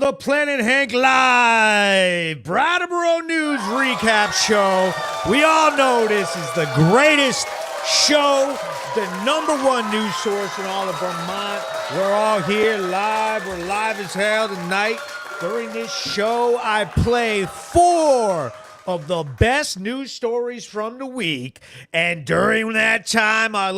the Planet Hank Live Brattleboro News Recap Show. We all know this is the greatest show, the #1 news source in all of Vermont. We're all here live. We're live as hell tonight. During this show, I play 4 of the best news stories from the week, and during that time, I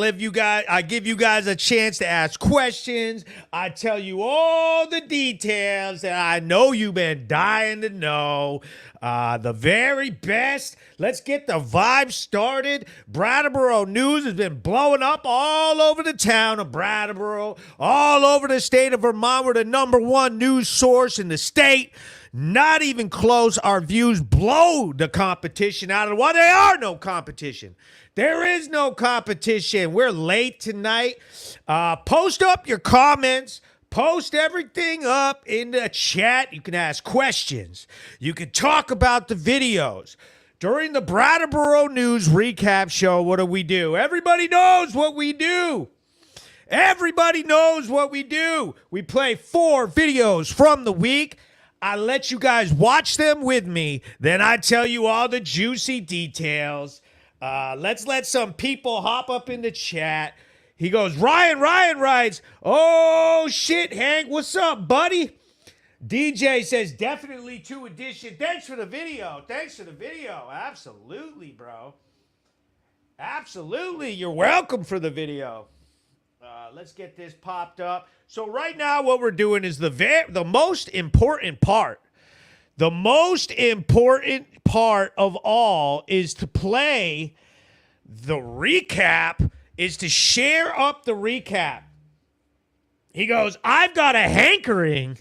give you guys a chance to ask questions. I tell you all the details that I know you've been dying to know. The very best. Let's get the vibe started. Brattleboro News has been blowing up all over the town of Brattleboro, all over the state of Vermont. We're the #1 news source in the state. Not even close. Our views blow the competition out of the water. There are no competition. There is no competition. We're late tonight. Post up your comments. Post everything up in the chat. You can ask questions. You can talk about the videos. During the Brattleboro News Recap Show, what do? Everybody knows what we do. Everybody knows what we do. We play 4 videos from the week. I let you guys watch them with me. Then I tell you all the juicy details. Let's let some people hop up in the chat. He goes, Ryan writes, oh, shit, Hank, what's up, buddy? DJ says, definitely 2 edition. Thanks for the video. Absolutely, bro. Absolutely. You're welcome for the video. Let's get this popped up. So right now what we're doing is the most important part. The most important part of all is to play the recap, is to share up the recap. He goes, I've got a hankering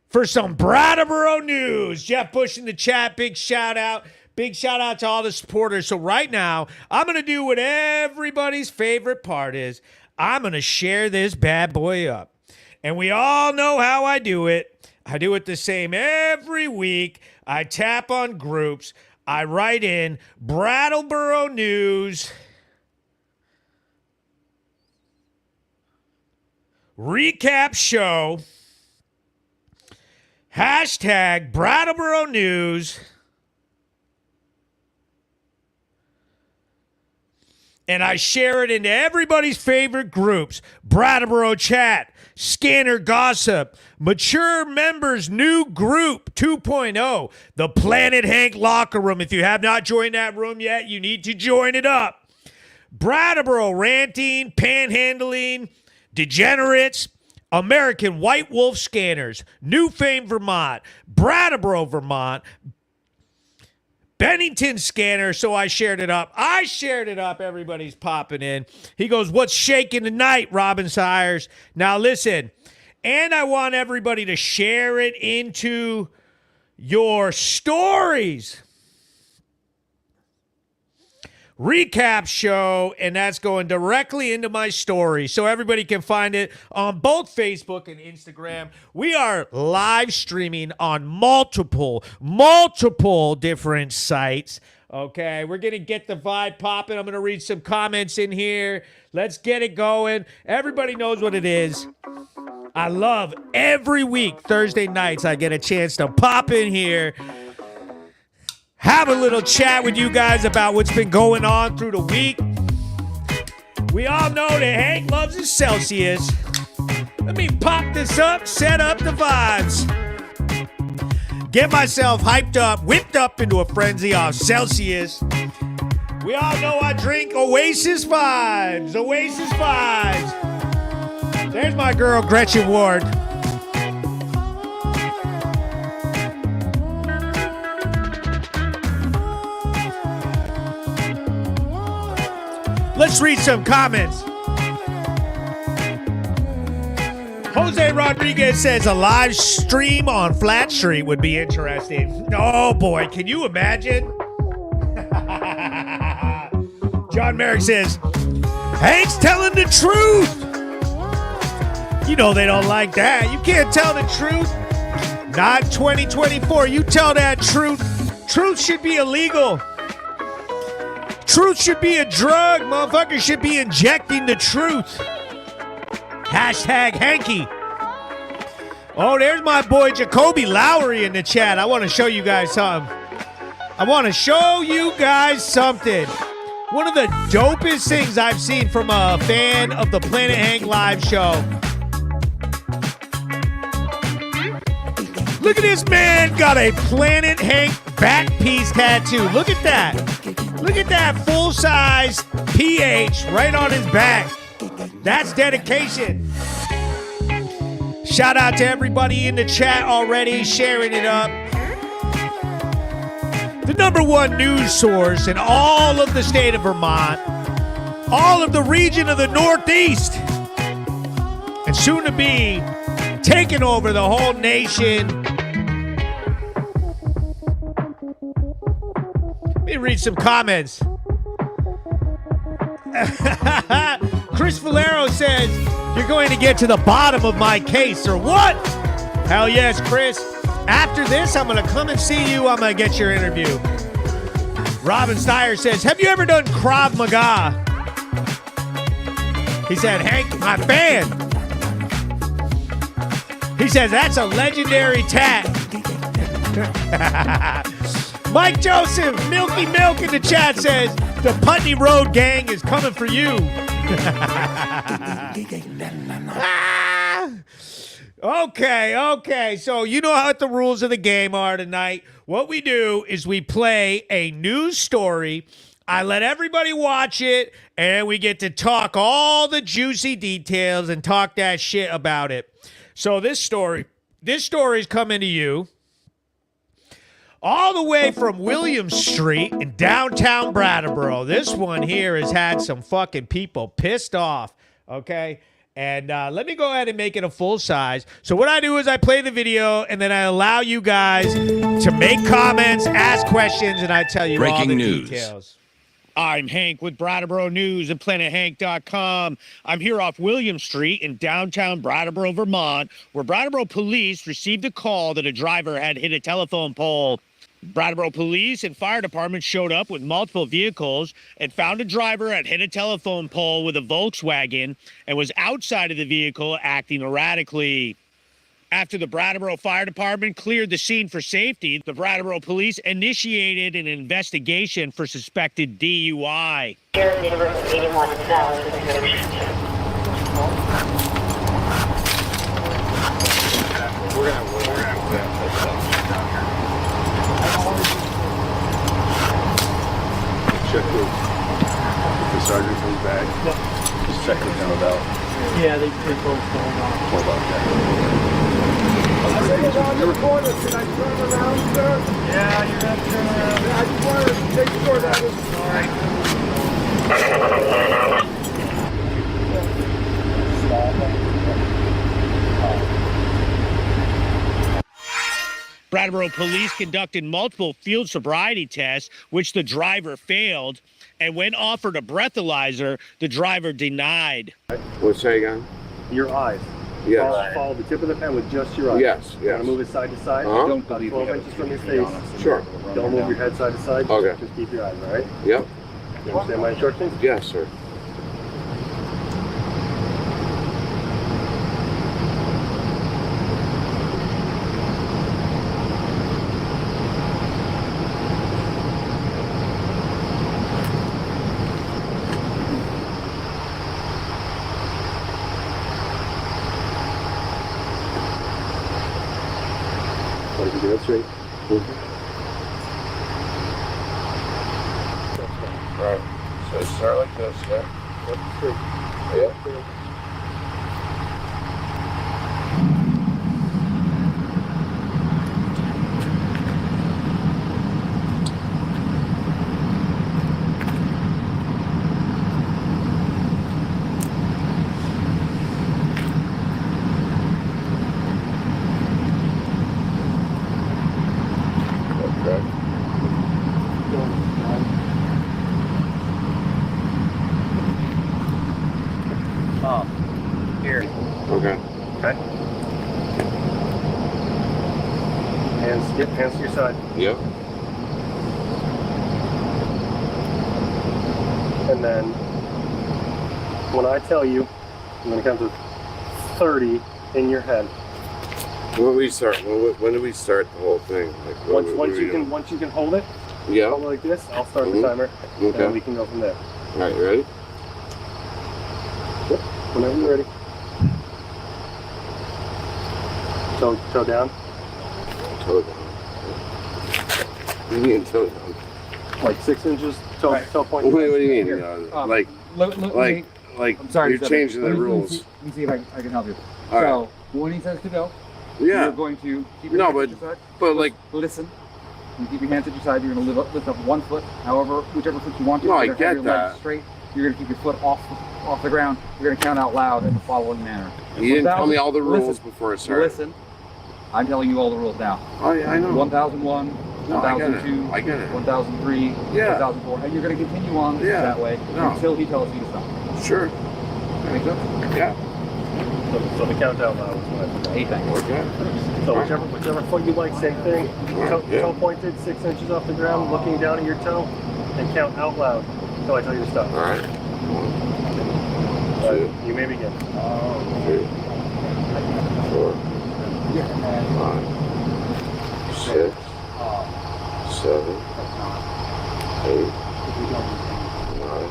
for some Brattleboro news. Jeff Bush in the chat, big shout out. Big shout out to all the supporters. So right now, I'm going to do what everybody's favorite part is. I'm going to share this bad boy up. And we all know how I do it. I do it the same every week. I tap on groups. I write in Brattleboro News Recap Show. Hashtag Brattleboro News. And I share it into everybody's favorite groups. Brattleboro Chat, Scanner Gossip, Mature Members New Group 2.0, the Planet Hank Locker Room. If you have not joined that room yet, you need to join it up. Brattleboro Ranting, Panhandling, Degenerates, American White Wolf Scanners, New Fame Vermont, Brattleboro Vermont, Bennington Scanner, so I shared it up. Everybody's popping in. He goes, what's shaking tonight, Robin Sires? Now listen, and I want everybody to share it into your stories. Recap show, and that's going directly into my story, so everybody can find it on both Facebook and Instagram. We are live streaming on multiple different sites. Okay, we're gonna get the vibe popping. I'm gonna read some comments in here. Let's get it going. Everybody knows what it is. I love every week Thursday nights I get a chance to pop in here, have a little chat with you guys about what's been going on through the week. We all know that Hank loves his Celsius. Let me pop this up, set up the vibes. Get myself hyped up, whipped up into a frenzy off Celsius. We all know I drink Oasis Vibes. There's my girl, Gretchen Ward. Let's read some comments. Jose Rodriguez says a live stream on Flat Street would be interesting. Oh boy, can you imagine? John Merrick says, Hank's telling the truth. You know they don't like that. You can't tell the truth. Not 2024. You tell that truth. Truth should be illegal. Truth should be a drug. Motherfuckers should be injecting the truth. Hashtag Hanky. Oh, there's my boy Jacoby Lowry in the chat. I want to show you guys something. One of the dopest things I've seen from a fan of the Planet Hank live show. Look at this man got a Planet Hank back piece tattoo. Look at that. Look at that full-size PH right on his back. That's dedication. Shout out to everybody in the chat already sharing it up. The #1 news source in all of the state of Vermont, all of the region of the Northeast, and soon to be taking over the whole nation. Let me read some comments. Chris Valero says, "You're going to get to the bottom of my case," or what? Hell yes, Chris. After this, I'm going to come and see you. I'm going to get your interview. Robin Steyer says, "Have you ever done Krav Maga?" He said, "Hank, my fan." He says, "That's a legendary tat." Mike Joseph, Milky Milk in the chat says, "The Putney Road gang is coming for you." Okay. So you know what the rules of the game are tonight. What we do is we play a news story. I let everybody watch it, and we get to talk all the juicy details and talk that shit about it. So this story's coming to you all the way from William Street in downtown Brattleboro. This one here has had some fucking people pissed off, okay? And let me go ahead and make it a full size. So what I do is I play the video, and then I allow you guys to make comments, ask questions, and I tell you all the details. I'm Hank with Brattleboro News and PlanetHank.com. I'm here off William Street in downtown Brattleboro, Vermont, where Brattleboro police received a call that a driver had hit a telephone pole. Brattleboro police and fire department showed up with multiple vehicles and found a driver had hit a telephone pole with a Volkswagen and was outside of the vehicle acting erratically. After the Brattleboro Fire Department cleared the scene for safety, the Brattleboro police initiated an investigation for suspected DUI. Cherokee Diversified 81 is valid for the solutions. We're gonna put that down here. Check with if the sergeant comes back. Yep. Just check with him about. Yeah, they both going on. What about that? On the corner, can I turn around, sir? Yeah, you're going to turn around. I just wanted to make sure that was all right. Brattleboro police conducted multiple field sobriety tests, which the driver failed, and when offered a breathalyzer, the driver denied. What's that again? Your eyes. Yes. Follow the tip of the pen with just your eyes. Yes. You want to move it side to side. Uh-huh. Don't about 12 inches from your face. Sure. Don't move your head side to side. Okay. Just keep your eyes, all right? Yep. You understand my instructions? Yes, sir. Want to do it straight? Right. So start like this, yeah? Yep, straight. Yeah. Here. Okay. Okay. Hands to your side. Yep. And then when I tell you, I'm going to count to 30 in your head. When we start, when do we start the whole thing? Like Once you can hold it, yeah, hold it like this. I'll start the timer, okay. and we can go from there. All right, you ready? Yep. Whenever you're ready. Toe down. Toe down. What do you mean toe down? Like 6 inches. Toe point. What do you mean? Like I'm sorry, you're changing the rules. Let me see if I can help you. All so right. when he says to go, Yeah. you're going to keep your hands at your side. But like, Listen. You keep your hands at your side. You're going to lift up 1 foot, whichever foot you want to. No, You're I gonna have get your legs that. straight. You're going to keep your foot off the ground. You're going to count out loud in the following manner. you didn't tell me all the rules before I started. Listen. I'm telling you all the rules now. I know. 1001, No, I get it. 1002, I get it. 1003, Yeah. 1004. And you're going to continue on that way until he tells you to stop. Sure. Make sense? Yeah. So the countdown now is what I forgot. 8 things. Okay. So whichever foot you like, same thing. Toe pointed, 6 inches off the ground, looking down at your toe, and count out loud until I tell you to stop. All right. 1, 2, You may begin. 3, 4, 5, 6, 7, 8, 9,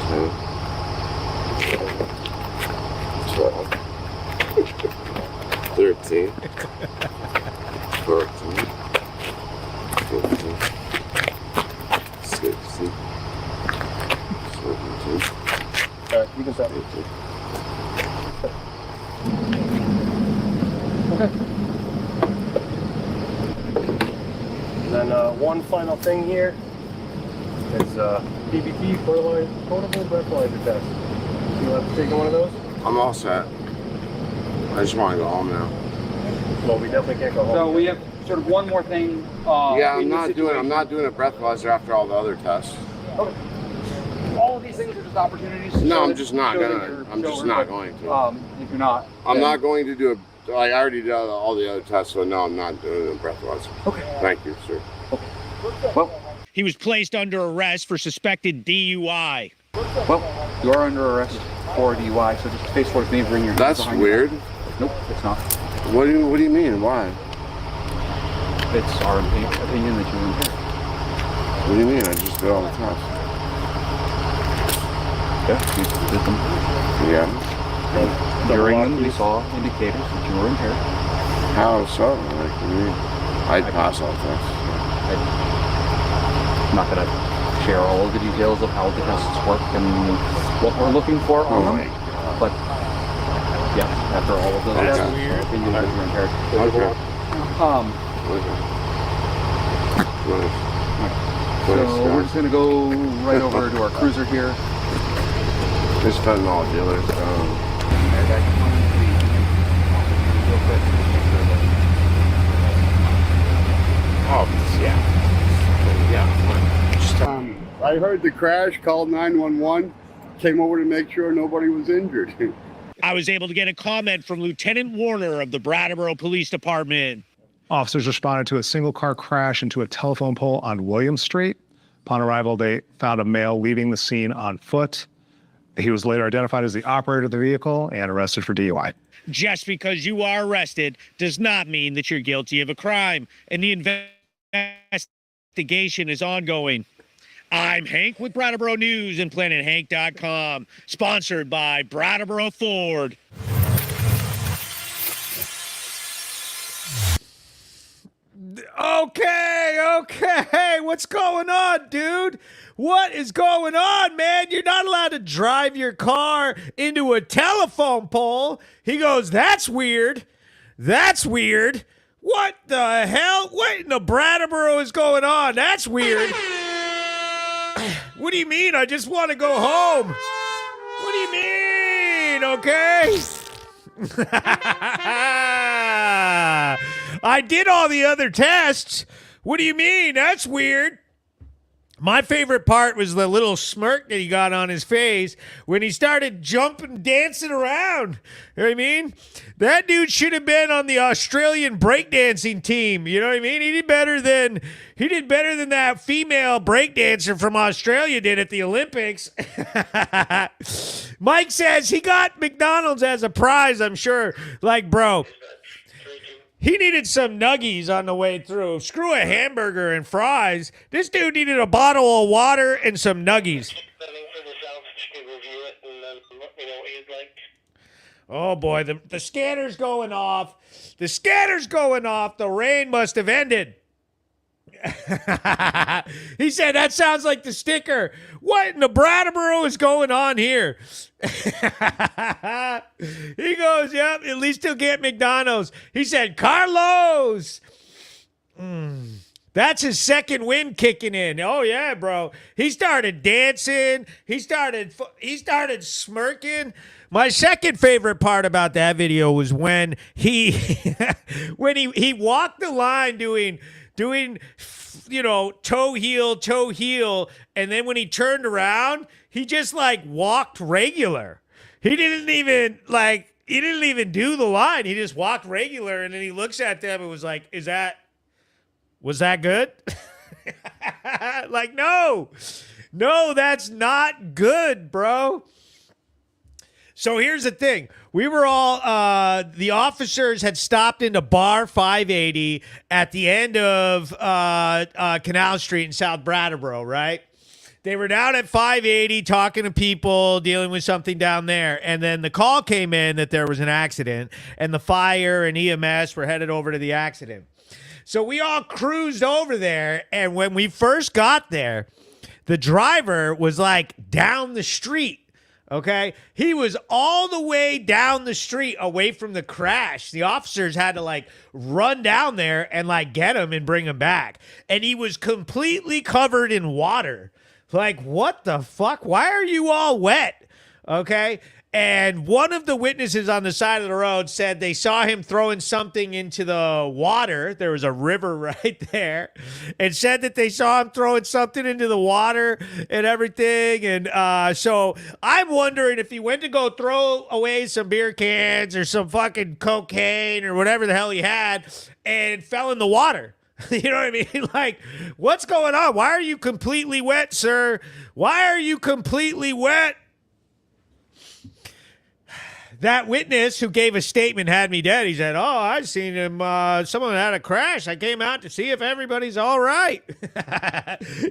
10, 12, 13, 14, 15, 16, 17, All right, you can stop. 18. And then one final thing here is PBT, portable breathalyzer test. You'll have to take one of those. I'm all set. I just want to go home now. Well, we definitely can't go home. So we have sort of one more thing. Yeah, I'm in this not doing situation. a breathalyzer after all the other tests. Okay. All of these things are just opportunities. to No, show I'm that- just not show that gonna. you're- I'm show just her, not but, going to. If you're not, I'm then- not going to do a. I already did all the other tests, so no, I'm not doing a breathalyzer. Okay. Thank you, sir. Well, He was placed under arrest for suspected DUI. you are under arrest for DUI, so just face towards me and bring your hands That's behind your weird. back. Nope, it's not. What do you mean? Why? It's our opinion that you're impaired. What do you mean? I just did all the tests. Yeah, you did them. Yeah. During them, we saw indicators that you were impaired. How so? Like, I mean, I'd pass all tests. I'm not going to share all of the details of how the tests work and what we're looking for on them. But yes, after all of those tests, our opinion that you're impaired. Okay. So we're just going to go right over to our cruiser here. This fentanyl dealer's I heard the crash, called 911, came over to make sure nobody was injured. I was able to get a comment from Lieutenant Warner of the Brattleboro Police Department. Officers responded to a single car crash into a telephone pole on William Street. Upon arrival, they found a male leaving the scene on foot. He was later identified as the operator of the vehicle and arrested for DUI. Just because you are arrested does not mean that you're guilty of a crime, and the investigation is ongoing. I'm Hank with Brattleboro News and PlanetHank.com, sponsored by Brattleboro Ford. Okay, what's going on, dude? What is going on, man? You're not allowed to drive your car into a telephone pole. He goes, that's weird. That's weird. What the hell? What in the Brattleboro is going on? That's weird. What do you mean? I just want to go home. What do you mean? Okay. I did all the other tests. What do you mean? That's weird. My favorite part was the little smirk that he got on his face when he started jumping, dancing around. You know what I mean? That dude should have been on the Australian breakdancing team. You know what I mean? He did better than that female breakdancer from Australia did at the Olympics. Mike says he got McDonald's as a prize, I'm sure. Like, bro, He needed some nuggies on the way through. Screw a hamburger and fries. This dude needed a bottle of water and some nuggies. Oh boy, the scanner's going off. The scanner's going off. The rain must have ended. He said, that sounds like the sticker. What in the Brattleboro is going on here? He goes, yep, at least he'll get McDonald's. He said, Carlos. That's his second win kicking in. Oh yeah, bro. He started dancing. He started smirking. My second favorite part about that video was when he when he walked the line doing toe heel, and then when he turned around, he just like walked regular. He didn't even do the line. He just walked regular, and then he looks at them and was like, was that good? Like, no, that's not good, bro. So here's the thing. We were all, the officers had stopped into Bar 580 at the end of Canal Street in South Brattleboro, right? They were down at 580 talking to people, dealing with something down there. And then the call came in that there was an accident, and the fire and EMS were headed over to the accident. So we all cruised over there, and when we first got there, the driver was like down the street. Okay, he was all the way down the street away from the crash. The officers had to like run down there and like get him and bring him back. And he was completely covered in water. Like, what the fuck? Why are you all wet? Okay. And one of the witnesses on the side of the road said they saw him throwing something into the water. There was a river right there, and said that they saw him throwing something into the water and everything. And so I'm wondering if he went to go throw away some beer cans or some fucking cocaine or whatever the hell he had and fell in the water. You know what I mean? Like, what's going on? Why are you completely wet, sir? Why are you completely wet? That witness who gave a statement had me dead. He said, oh, I seen him. Someone had a crash. I came out to see if everybody's all right.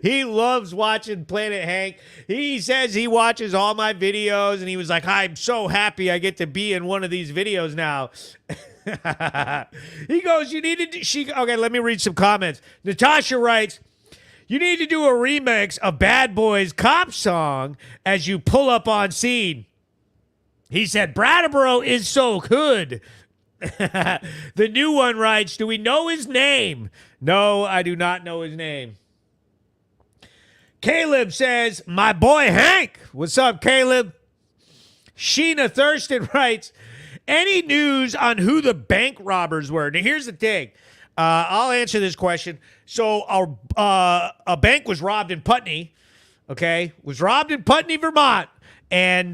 He loves watching Planet Hank. He says he watches all my videos, and he was like, I'm so happy I get to be in one of these videos now. He goes, you need to, okay, let me read some comments. Natasha writes, you need to do a remix of Bad Boys Cop song as you pull up on scene. He said, Brattleboro is so good. The new one writes, do we know his name? No, I do not know his name. Caleb says, my boy Hank. What's up, Caleb? Sheena Thurston writes, any news on who the bank robbers were? Now, here's the thing. I'll answer this question. So a bank was robbed in Putney, okay? Was robbed in Putney, Vermont. And,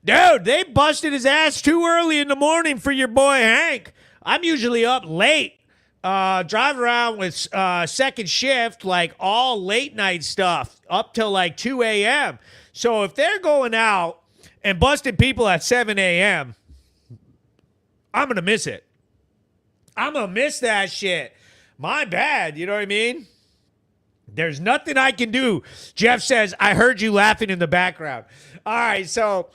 dude, they busted his ass too early in the morning for your boy Hank. I'm usually up late, driving around with second shift, like all late night stuff, up till like 2 a.m. So if they're going out and busting people at 7 a.m., I'm going to miss it. I'm going to miss that shit. My bad, you know what I mean? There's nothing I can do. Jeff says, I heard you laughing in the background. All right, so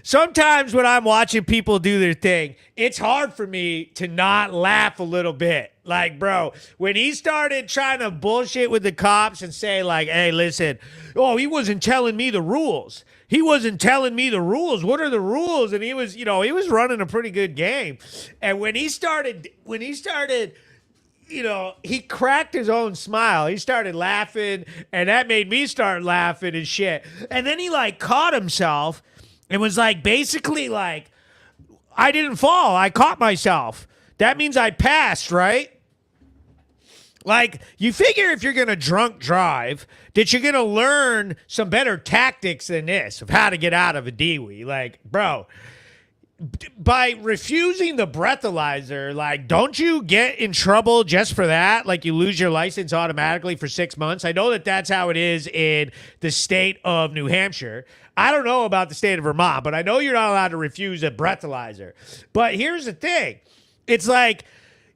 sometimes when I'm watching people do their thing, it's hard for me to not laugh a little bit. Like, bro, when he started trying to bullshit with the cops and say, like, hey, listen, oh, he wasn't telling me the rules. He wasn't telling me the rules. What are the rules? And he was, he was running a pretty good game. And when he started, he cracked his own smile. He started laughing, and that made me start laughing and shit. And then he, like, caught himself and was, like, basically, like, I didn't fall. I caught myself. That means I passed, right? Like, you figure if you're going to drunk drive, that you're going to learn some better tactics than this of how to get out of a DWI. Like, bro, by refusing the breathalyzer, like, don't you get in trouble just for that? Like, you lose your license automatically for 6 months? I know that that's how it is in the state of New Hampshire. I don't know about the state of Vermont, but I know you're not allowed to refuse a breathalyzer. But here's the thing. It's like,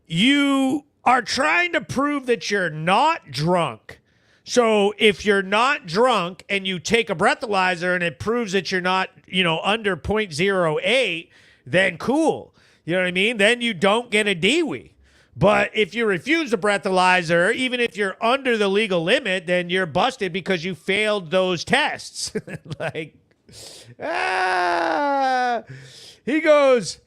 you are trying to prove that you're not drunk. So if you're not drunk and you take a breathalyzer and it proves that you're not, under 0.08, then cool. You know what I mean? Then you don't get a DWI. But if you refuse the breathalyzer, even if you're under the legal limit, then you're busted because you failed those tests. He goes,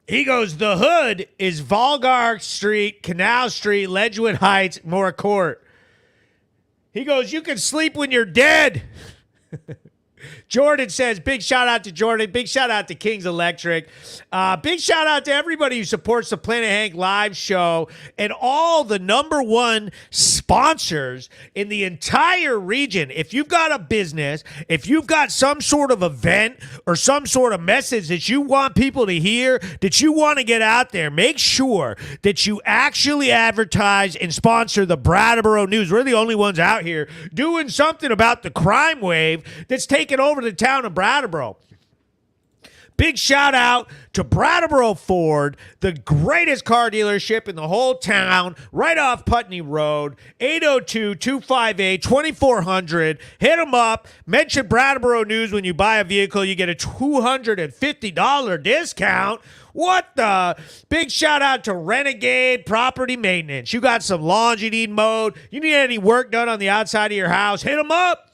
the hood is Volgar Street, Canal Street, Ledgewood Heights, Moore Court. He goes, you can sleep when you're dead. Jordan says, big shout out to Jordan. Big shout out to Kings Electric. Big shout out to everybody who supports the Planet Hank live show and all the #1 sponsors in the entire region. If you've got a business, if you've got some sort of event or some sort of message that you want people to hear, that you want to get out there, make sure that you actually advertise and sponsor the Brattleboro News. We're the only ones out here doing something about the crime wave that's taken over the town of Brattleboro. Big shout out to Brattleboro Ford, the greatest car dealership in the whole town, right off Putney Road, 802-258-2400. Hit them up. Mention Brattleboro News when you buy a vehicle. You get a $250 discount. What the? Big shout out to Renegade Property Maintenance. You got some lawns you need mowed. You need any work done on the outside of your house. Hit them up.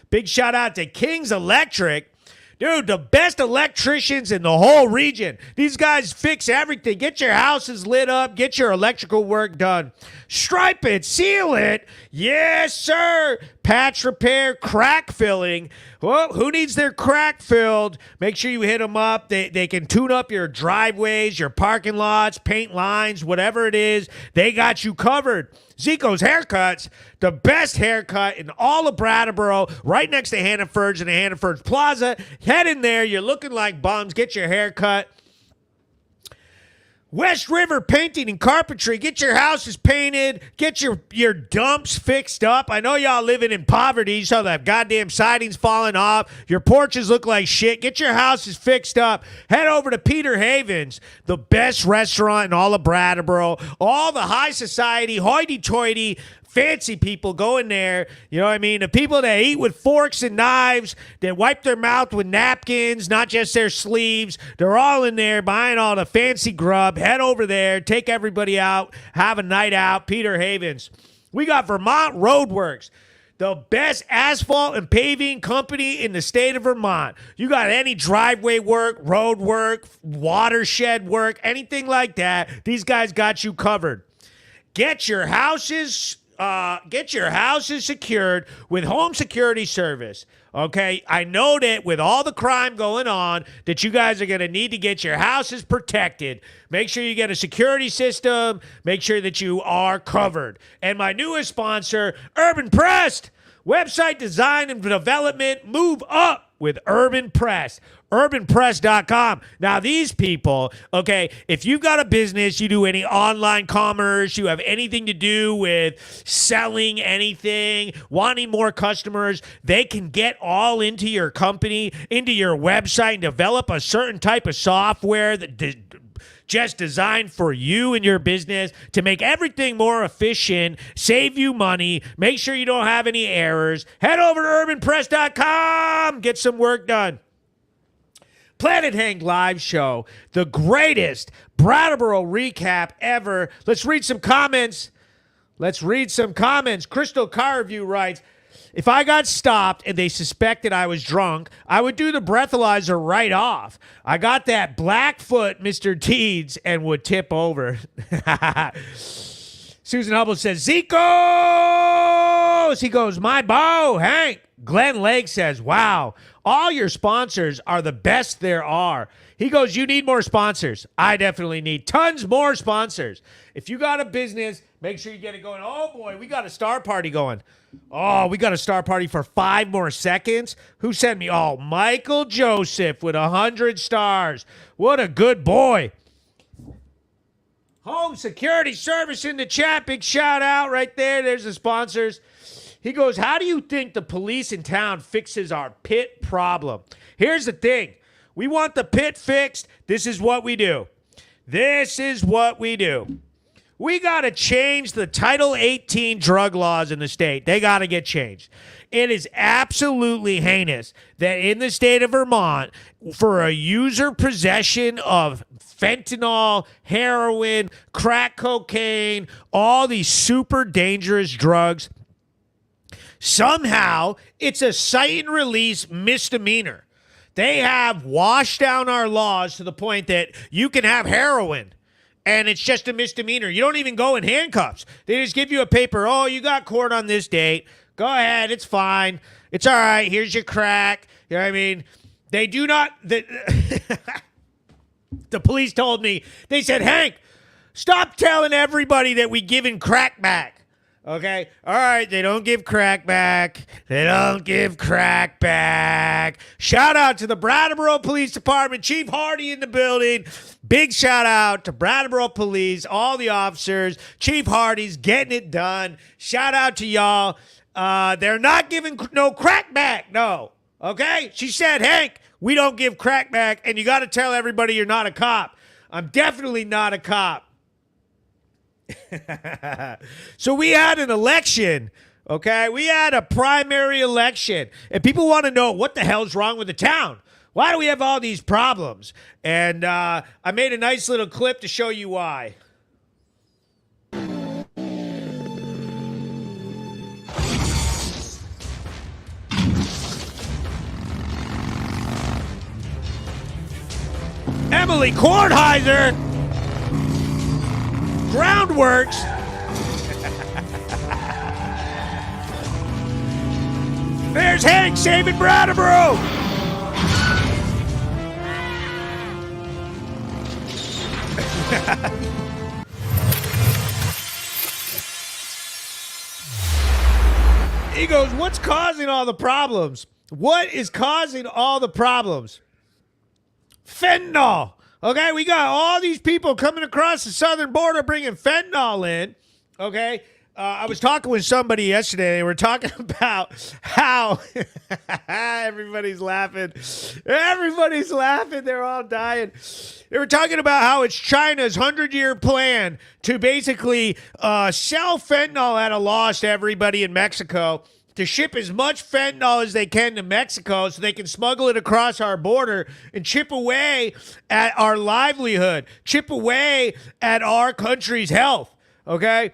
Big shout out to Kings Electric. Dude, the best electricians in the whole region. These guys fix everything. Get your houses lit up. Get your electrical work done. Stripe it. Seal it. Yes, sir. Patch, repair, crack filling. Well, who needs their crack filled? Make sure you hit them up. They can tune up your driveways, your parking lots, paint lines, whatever it is. They got you covered. Zico's Haircuts, the best haircut in all of Brattleboro, right next to Hannaford's and the Hannaford's Plaza. Head in there. You're looking like bums. Get your hair cut. West River Painting and Carpentry. Get your houses painted. Get your dumps fixed up. I know y'all living in poverty, so that goddamn siding's falling off. Your porches look like shit. Get your houses fixed up. Head over to Peter Haven's, the best restaurant in all of Brattleboro. All the high society, hoity-toity, fancy people go in there. You know what I mean? The people that eat with forks and knives, that wipe their mouth with napkins, not just their sleeves. They're all in there buying all the fancy grub. Head over there. Take everybody out. Have a night out. Peter Havens. We got Vermont Roadworks, the best asphalt and paving company in the state of Vermont. You got any driveway work, road work, watershed work, anything like that, these guys got you covered. Get your houses secured with home security service. Okay, I know that with all the crime going on, that you guys are going to need to get your houses protected. Make sure you get a security system. Make sure that you are covered. And my newest sponsor, Urban Press, website design and development. Move up with Urban Press. UrbanPress.com. Now, these people, okay, if you've got a business, you do any online commerce, you have anything to do with selling anything, wanting more customers, they can get all into your company, into your website, and develop a certain type of software that just designed for you and your business to make everything more efficient, save you money, make sure you don't have any errors. Head over to UrbanPress.com. Get some work done. Planet Hank live show, the greatest Brattleboro recap ever. Let's read some comments. Crystal Carview writes, if I got stopped and they suspected I was drunk, I would do the breathalyzer right off. I got that Blackfoot, Mr. Teeds, and would tip over. Susan Hubble says, Zico! He goes, my beau, Hank. Glenn Lake says, wow, all your sponsors are the best there are. He goes, you need more sponsors. I definitely need tons more sponsors. If you got a business, make sure you get it going. Oh, boy, we got a star party going. Oh, we got a star party for 5 more seconds. Who sent me? Oh, Michael Joseph with 100 stars. What a good boy. Home Security Service in the chat. Big shout out right there. There's the sponsors. He goes, how do you think the police in town fixes our pit problem? Here's the thing. We want the pit fixed. This is what we do. This is what we do. We got to change the Title 18 drug laws in the state. They got to get changed. It is absolutely heinous that in the state of Vermont, for a user possession of fentanyl, heroin, crack cocaine, all these super dangerous drugs, somehow it's a cite and release misdemeanor. They have washed down our laws to the point that you can have heroin and it's just a misdemeanor. You don't even go in handcuffs. They just give you a paper. Oh, you got court on this date. Go ahead. It's fine. It's all right. Here's your crack. You know what I mean? They do not. The police told me, they said, Hank, stop telling everybody that we giving crack back. Okay? All right. They don't give crack back. They don't give crack back. Shout out to the Brattleboro Police Department. Chief Hardy in the building. Big shout out to Brattleboro Police, all the officers. Chief Hardy's getting it done. Shout out to y'all. They're not giving no crack back. No. Okay? She said, Hank, we don't give crack back, and you got to tell everybody you're not a cop. I'm definitely not a cop. So we had an election, okay? We had a primary election, and people want to know what the hell's wrong with the town. Why do we have all these problems? And I made a nice little clip to show you why. Emily Kornheiser, Groundworks. There's Hank saving Brattleboro. He goes, what's causing all the problems? What is causing all the problems? Fentanyl. Okay, we got all these people coming across the southern border bringing fentanyl in. Okay, I was talking with somebody yesterday. They were talking about how everybody's laughing. Everybody's laughing. They're all dying. They were talking about how it's China's 100-year plan to basically sell fentanyl at a loss to everybody in Mexico, to ship as much fentanyl as they can to Mexico so they can smuggle it across our border and chip away at our livelihood, chip away at our country's health, okay?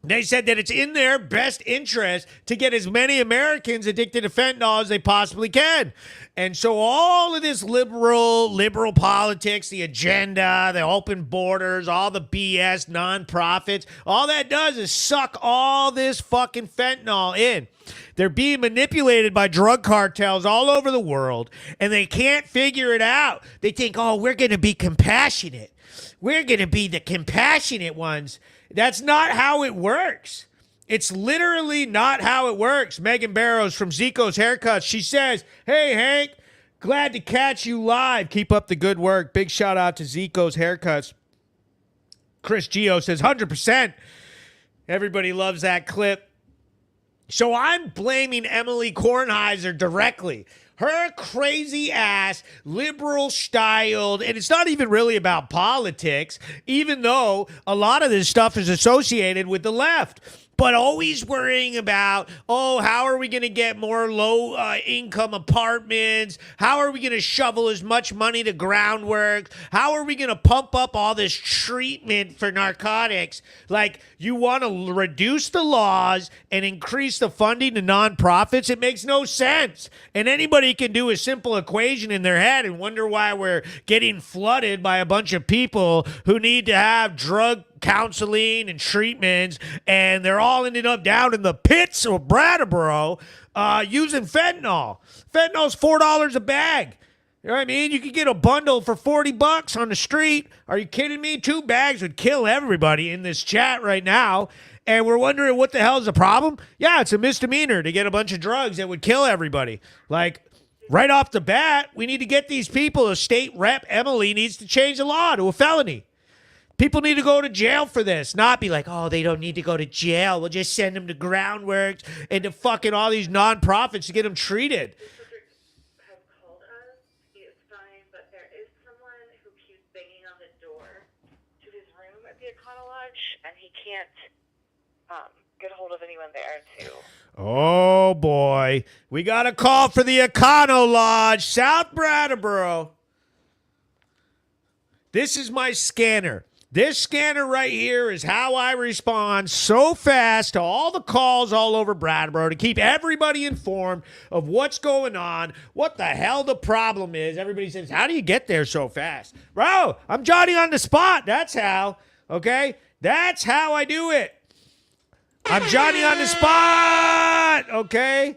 They said that it's in their best interest to get as many Americans addicted to fentanyl as they possibly can. And so all of this liberal politics, the agenda, the open borders, all the BS, nonprofits, all that does is suck all this fucking fentanyl in. They're being manipulated by drug cartels all over the world, and they can't figure it out. They think, oh, we're going to be compassionate. We're going to be the compassionate ones. That's not how it works. It's literally not how it works. Megan Barrows from Zico's Haircuts, she says, hey, Hank, glad to catch you live. Keep up the good work. Big shout out to Zico's Haircuts. Chris Gio says, 100%. Everybody loves that clip. So I'm blaming Emily Kornheiser directly. Her crazy ass, liberal styled, and it's not even really about politics, even though a lot of this stuff is associated with the left. But always worrying about, oh, how are we going to get more low-income apartments? How are we going to shovel as much money to groundwork? How are we going to pump up all this treatment for narcotics? Like, you want to reduce the laws and increase the funding to nonprofits? It makes no sense. And anybody can do a simple equation in their head and wonder why we're getting flooded by a bunch of people who need to have drug counseling and treatments, and they're all ending up down in the pits of Brattleboro using fentanyl. Fentanyl's $4 a bag. You know what I mean? You could get a bundle for $40 on the street. Are you kidding me? 2 bags would kill everybody in this chat right now. And we're wondering what the hell is the problem? Yeah, it's a misdemeanor to get a bunch of drugs that would kill everybody. Like, right off the bat, we need to get these people. A state rep, Emily, needs to change the law to a felony. People need to go to jail for this, not be like, oh, they don't need to go to jail. We'll just send them to Groundworks and to fucking all these nonprofits to get them treated. Has called us. It's fine, but there is someone who keeps banging on the door. he can't get hold of anyone there to. Oh, boy. We got a call for the Econo Lodge, South Brattleboro. This is my scanner. This scanner right here is how I respond so fast to all the calls all over Brattleboro to keep everybody informed of what's going on, what the hell the problem is. Everybody says, how do you get there so fast? Bro, I'm Johnny on the spot. That's how, okay? That's how I do it. I'm Johnny on the spot, okay?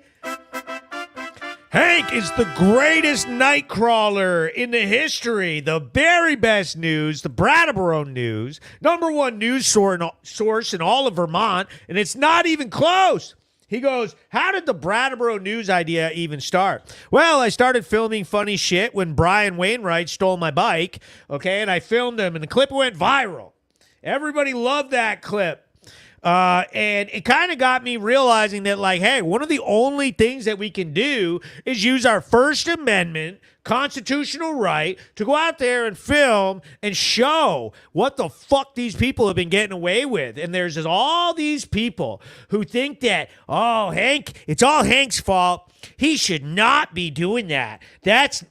Hank is the greatest night crawler in the history. The very best news, the Brattleboro News, #1 news source in all of Vermont, and it's not even close. He goes, how did the Brattleboro News idea even start? Well, I started filming funny shit when Brian Wainwright stole my bike, okay, and I filmed him, and the clip went viral. Everybody loved that clip. And it kind of got me realizing that, like, hey, one of the only things that we can do is use our First Amendment constitutional right to go out there and film and show what the fuck these people have been getting away with. And there's just all these people who think that, oh, Hank, it's all Hank's fault. He should not be doing that. That's,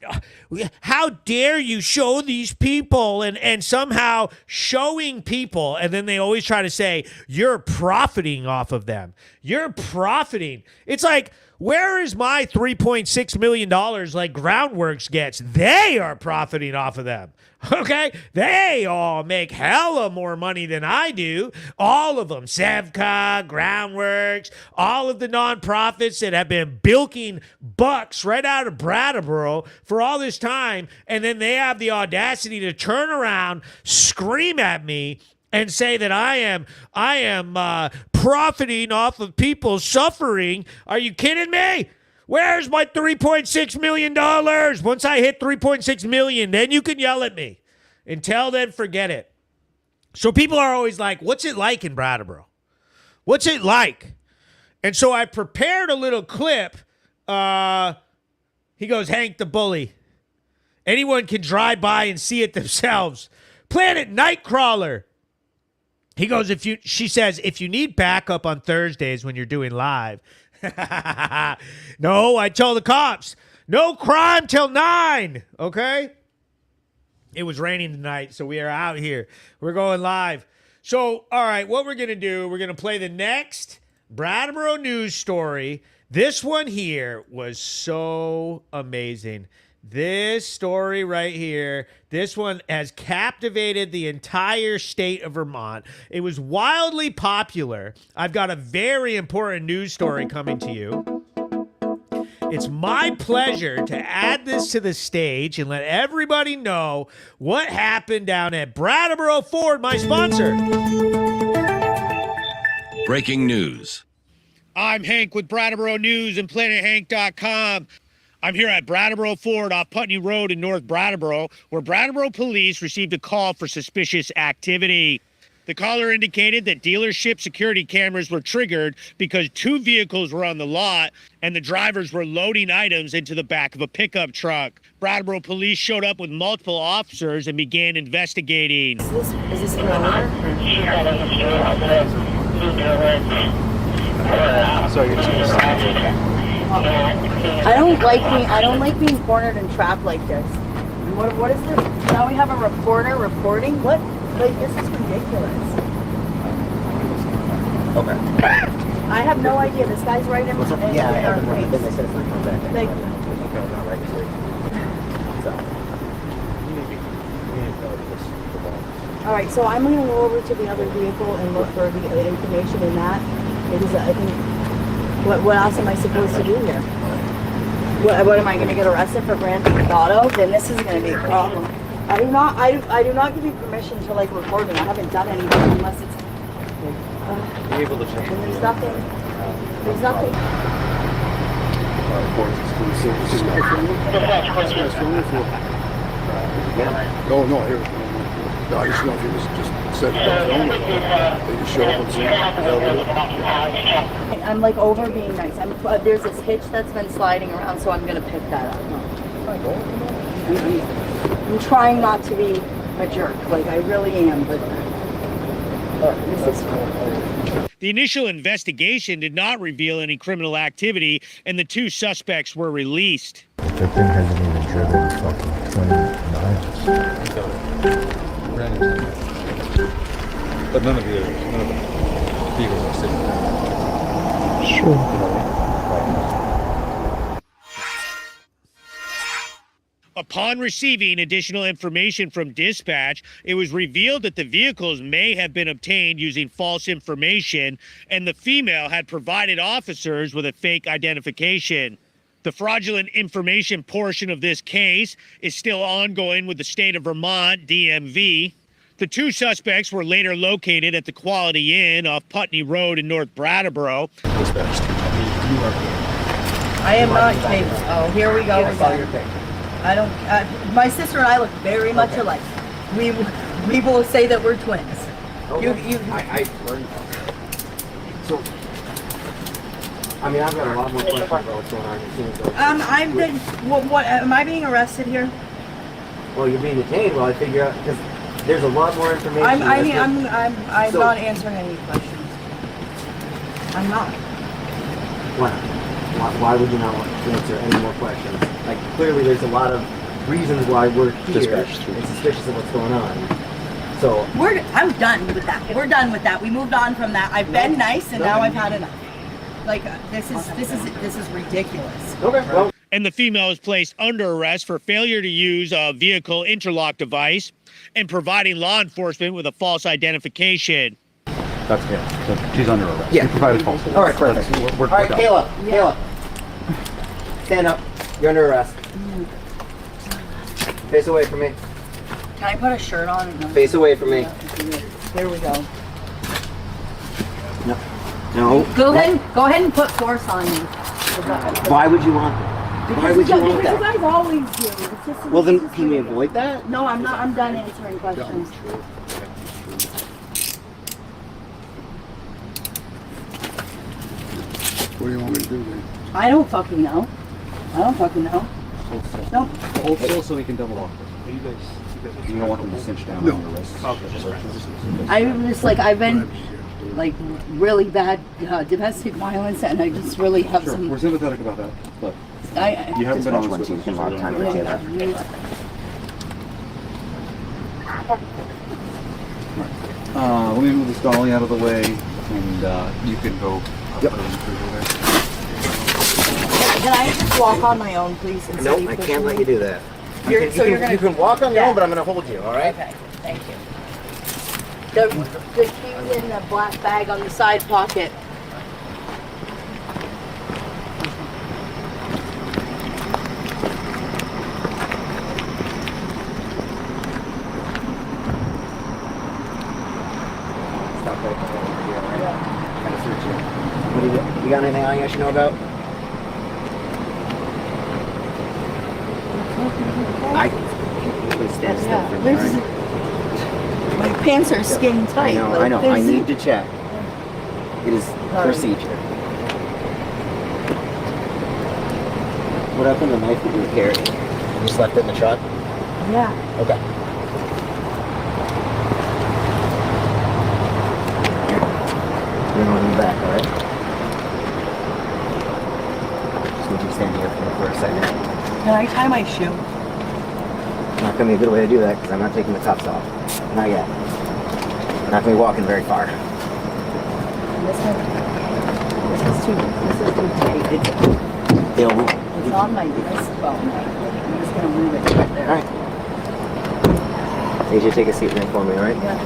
how dare you show these people and somehow showing people. And then they always try to say, you're profiting off of them. You're profiting. It's like, where is my $3.6 million like Groundworks gets? They are profiting off of them. Okay? They all make hella more money than I do. All of them. Sevca, Groundworks, all of the nonprofits that have been bilking bucks right out of Brattleboro for all this time. And then they have the audacity to turn around, scream at me, and say that I am profiting off of people suffering. Are you kidding me? Where's my $3.6 million? Once I hit $3.6 million, then you can yell at me. Until then, forget it. So people are always like, what's it like in Brattleboro? What's it like? And so I prepared a little clip. He goes, Hank the bully. Anyone can drive by and see it themselves. Planet Nightcrawler. He goes, she says, if you need backup on Thursdays when you're doing live. No, I tell the cops, no crime till 9, okay? It was raining tonight, so we are out here. We're going live. So, all right, what we're going to do, we're going to play the next Brattleboro news story. This one here was so amazing. This story right here, this one has captivated the entire state of Vermont. It was wildly popular. I've got a very important news story coming to you. It's my pleasure to add this to the stage and let everybody know what happened down at Brattleboro Ford, my sponsor. Breaking news. I'm Hank with Brattleboro News and PlanetHank.com. I'm here at Brattleboro Ford off Putney Road in North Brattleboro, where Brattleboro police received a call for suspicious activity. The caller indicated that dealership security cameras were triggered because 2 vehicles were on the lot and the drivers were loading items into the back of a pickup truck. Brattleboro police showed up with multiple officers and began investigating. Is this an owner? So you're just I don't like being cornered and trapped like this. What is this? Now we have a reporter reporting? What? Like, this is ridiculous. okay. I have no idea. This guy's right in our face. Thank you. Okay, not registered. So. All right, so I'm going to go over to the other vehicle and look for the information in that. Because I think, what else am I supposed to do here? What am I going to get arrested for brand new auto? Then this is going to be a problem. I do not give you permission to like record me. I haven't done anything unless it's. You're able to check. And there's nothing. There's nothing. No, no, here. No, I just know if you just set it down, they just show up and see. I'm like over being nice. There's this hitch that's been sliding around, so I'm gonna pick that up. I'm trying not to be a jerk, like I really am, but The initial investigation did not reveal any criminal activity, and the 2 suspects were released. The thing hasn't even driven fucking 20 miles. But none of the vehicles are sitting there. Sure. Upon receiving additional information from dispatch, it was revealed that the vehicles may have been obtained using false information, and the female had provided officers with a fake identification. The fraudulent information portion of this case is still ongoing with the state of Vermont, DMV. The 2 suspects were later located at the Quality Inn off Putney Road in North Brattleboro. I am not James. Oh, here we go again. I don't. My sister and I look very much alike. We both say that we're twins. Okay. So, I mean, I've got a lot more questions about what's going on. I've been. What? Am I being arrested here? Well, you're being detained while I figure out because there's a lot more information. I'm not answering any questions. I'm not. Why would you not want to answer any more questions? Like, clearly there's a lot of reasons why we're here and suspicious of what's going on. So I'm done with that. We're done with that. We moved on from that. I've been nice, and now I've had enough. Like, this is ridiculous. Okay. Well. And the female is placed under arrest for failure to use a vehicle interlock device and providing law enforcement with a false identification. That's good. So she's under arrest. Yeah. You provided false. All right, perfect. All right, Kayla. Stand up. You're under arrest. Face away from me. Can I put a shirt on? Face away from me. Here we go. No. Go ahead and put force on me. Why would you want that? Why would you want that? You guys always do. It's just Well, then can we avoid that? No, I'm not. I'm done answering questions. What do you want me to do then? I don't fucking know. No. Hold still so we can double lock this. You don't want them to cinch down on your wrists. I'm just like, I've been like really bad domestic violence, and I just really have Sure, some. we're sympathetic about that, but I you haven't been honest with us. Let me move this dolly out of the way, and you can go. Yep. Can I just walk on my own, please? Nope, I can't let you do that. You can walk on your own, but I'm going to hold you, all right? Okay, thank you. The keys in the black bag on the side pocket. Stop right over here, all right? Kind of search you. What do you got anything on you I should know about? Please stand still for me, all right? My pants are skin tight. I know. I need to check. It is procedure. What happened to the knife that you were carrying? You just left it in the truck? Yeah. Okay. You're going in the back, all right? Just need you to stand here for a second. Can I tie my shoe? Not going to be a good way to do that because I'm not taking the cuffs off. Not yet. I'm not going to be walking very far. This is too tight. It's on my wrist bone. I'm just going to move it right there. All right. Need you to take a seat there for me, all right? Yeah.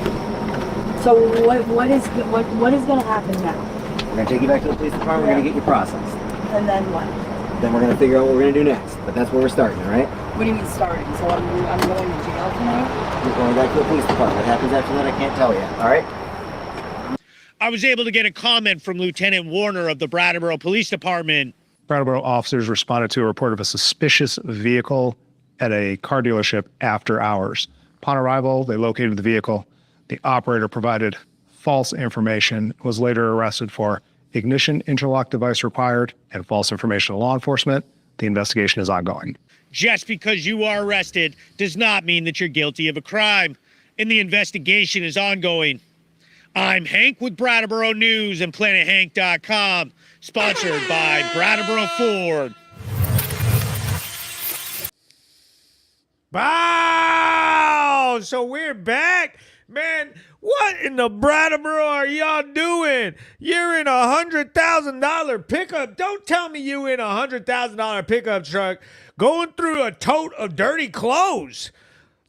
So what is going to happen now? We're going to take you back to the police department. We're going to get you processed. And then what? Then we're going to figure out what we're going to do next. But that's where we're starting, all right? What do you mean starting? So I'm going to jail tonight? We're going back to the police department. What happens after that, I can't tell you, all right? I was able to get a comment from Lieutenant Warner of the Brattleboro Police Department. Brattleboro officers responded to a report of a suspicious vehicle at a car dealership after hours. Upon arrival, they located the vehicle. The operator provided false information, was later arrested for ignition interlock device required and false information to law enforcement. The investigation is ongoing. Just because you are arrested does not mean that you're guilty of a crime, and the investigation is ongoing. I'm Hank with Brattleboro News and PlanetHank.com, sponsored by Brattleboro Ford. Wow! So we're back. Man, what in the Brattleboro are y'all doing? You're in $100,000 pickup. Don't tell me you in $100,000 pickup truck going through a tote of dirty clothes.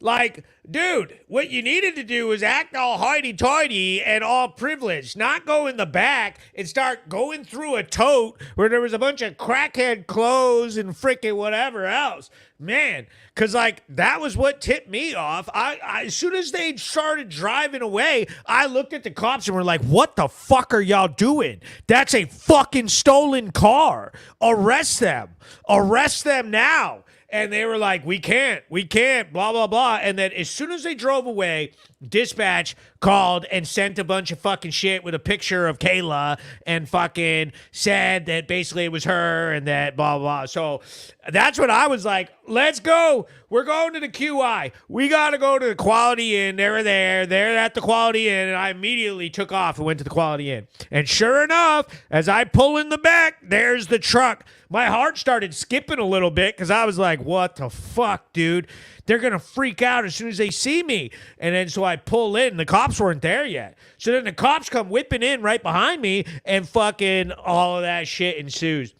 Like, dude, what you needed to do was act all hoity-toity and all privileged, not go in the back and start going through a tote where there was a bunch of crackhead clothes and frickin' whatever else. Man, because, like, that was what tipped me off. I as soon as they started driving away, I looked at the cops and were like, what the fuck are y'all doing? That's a fucking stolen car. Arrest them. Arrest them now. And they were like, we can't, blah, blah, blah. And then as soon as they drove away, dispatch called and sent a bunch of fucking shit with a picture of Kayla and fucking said that basically it was her and that blah, blah. So that's when I was like, let's go. We're going to the QI. We got to go to the Quality Inn. They're there. They're at the Quality Inn. And I immediately took off and went to the Quality Inn. And sure enough, as I pull in the back, there's the truck. My heart started skipping a little bit because I was like, what the fuck, dude? They're going to freak out as soon as they see me. And then so I pull in. The cops weren't there yet. So then the cops come whipping in right behind me and fucking all of that shit ensues.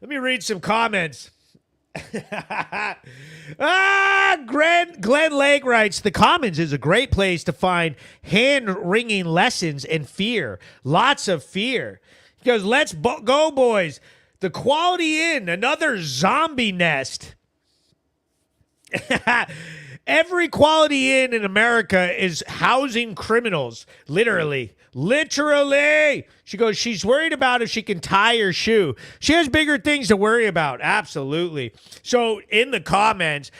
Let me read some comments. Glenn Lake writes, the Commons is a great place to find hand-wringing lessons and fear. Lots of fear. He goes, let's go, boys. The Quality Inn, another zombie nest. Every Quality Inn in America is housing criminals. Literally. She goes, she's worried about if she can tie her shoe. She has bigger things to worry about. Absolutely. So in the comments,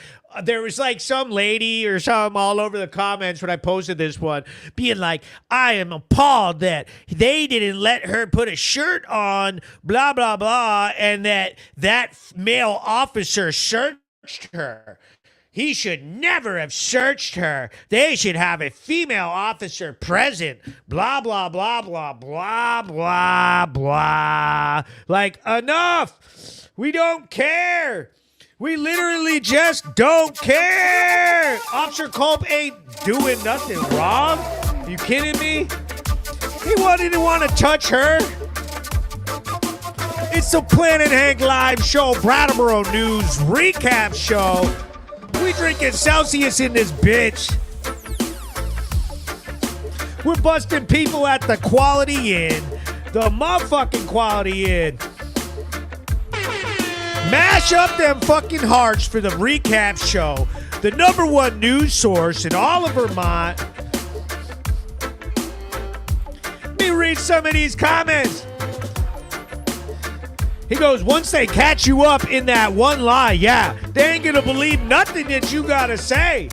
there was like some lady or some all over the comments when I posted this one being like, I am appalled that they didn't let her put a shirt on, blah, blah, blah, and that male officer searched her. He should never have searched her. They should have a female officer present. Blah, blah, blah, blah, blah, blah, blah. Like, enough. We don't care. We literally just don't care. Officer Culp ain't doing nothing wrong. You kidding me? He didn't want to touch her. It's the Planet Hank Live Show, Brattleboro News Recap Show. We drinking Celsius in this bitch. We're busting people at the Quality Inn. The motherfucking Quality Inn. Mash up them fucking hearts for the recap show. The #1 news source in all of Vermont. Let me read some of these comments. He goes, once they catch you up in that one lie, yeah, they ain't gonna believe nothing that you gotta say.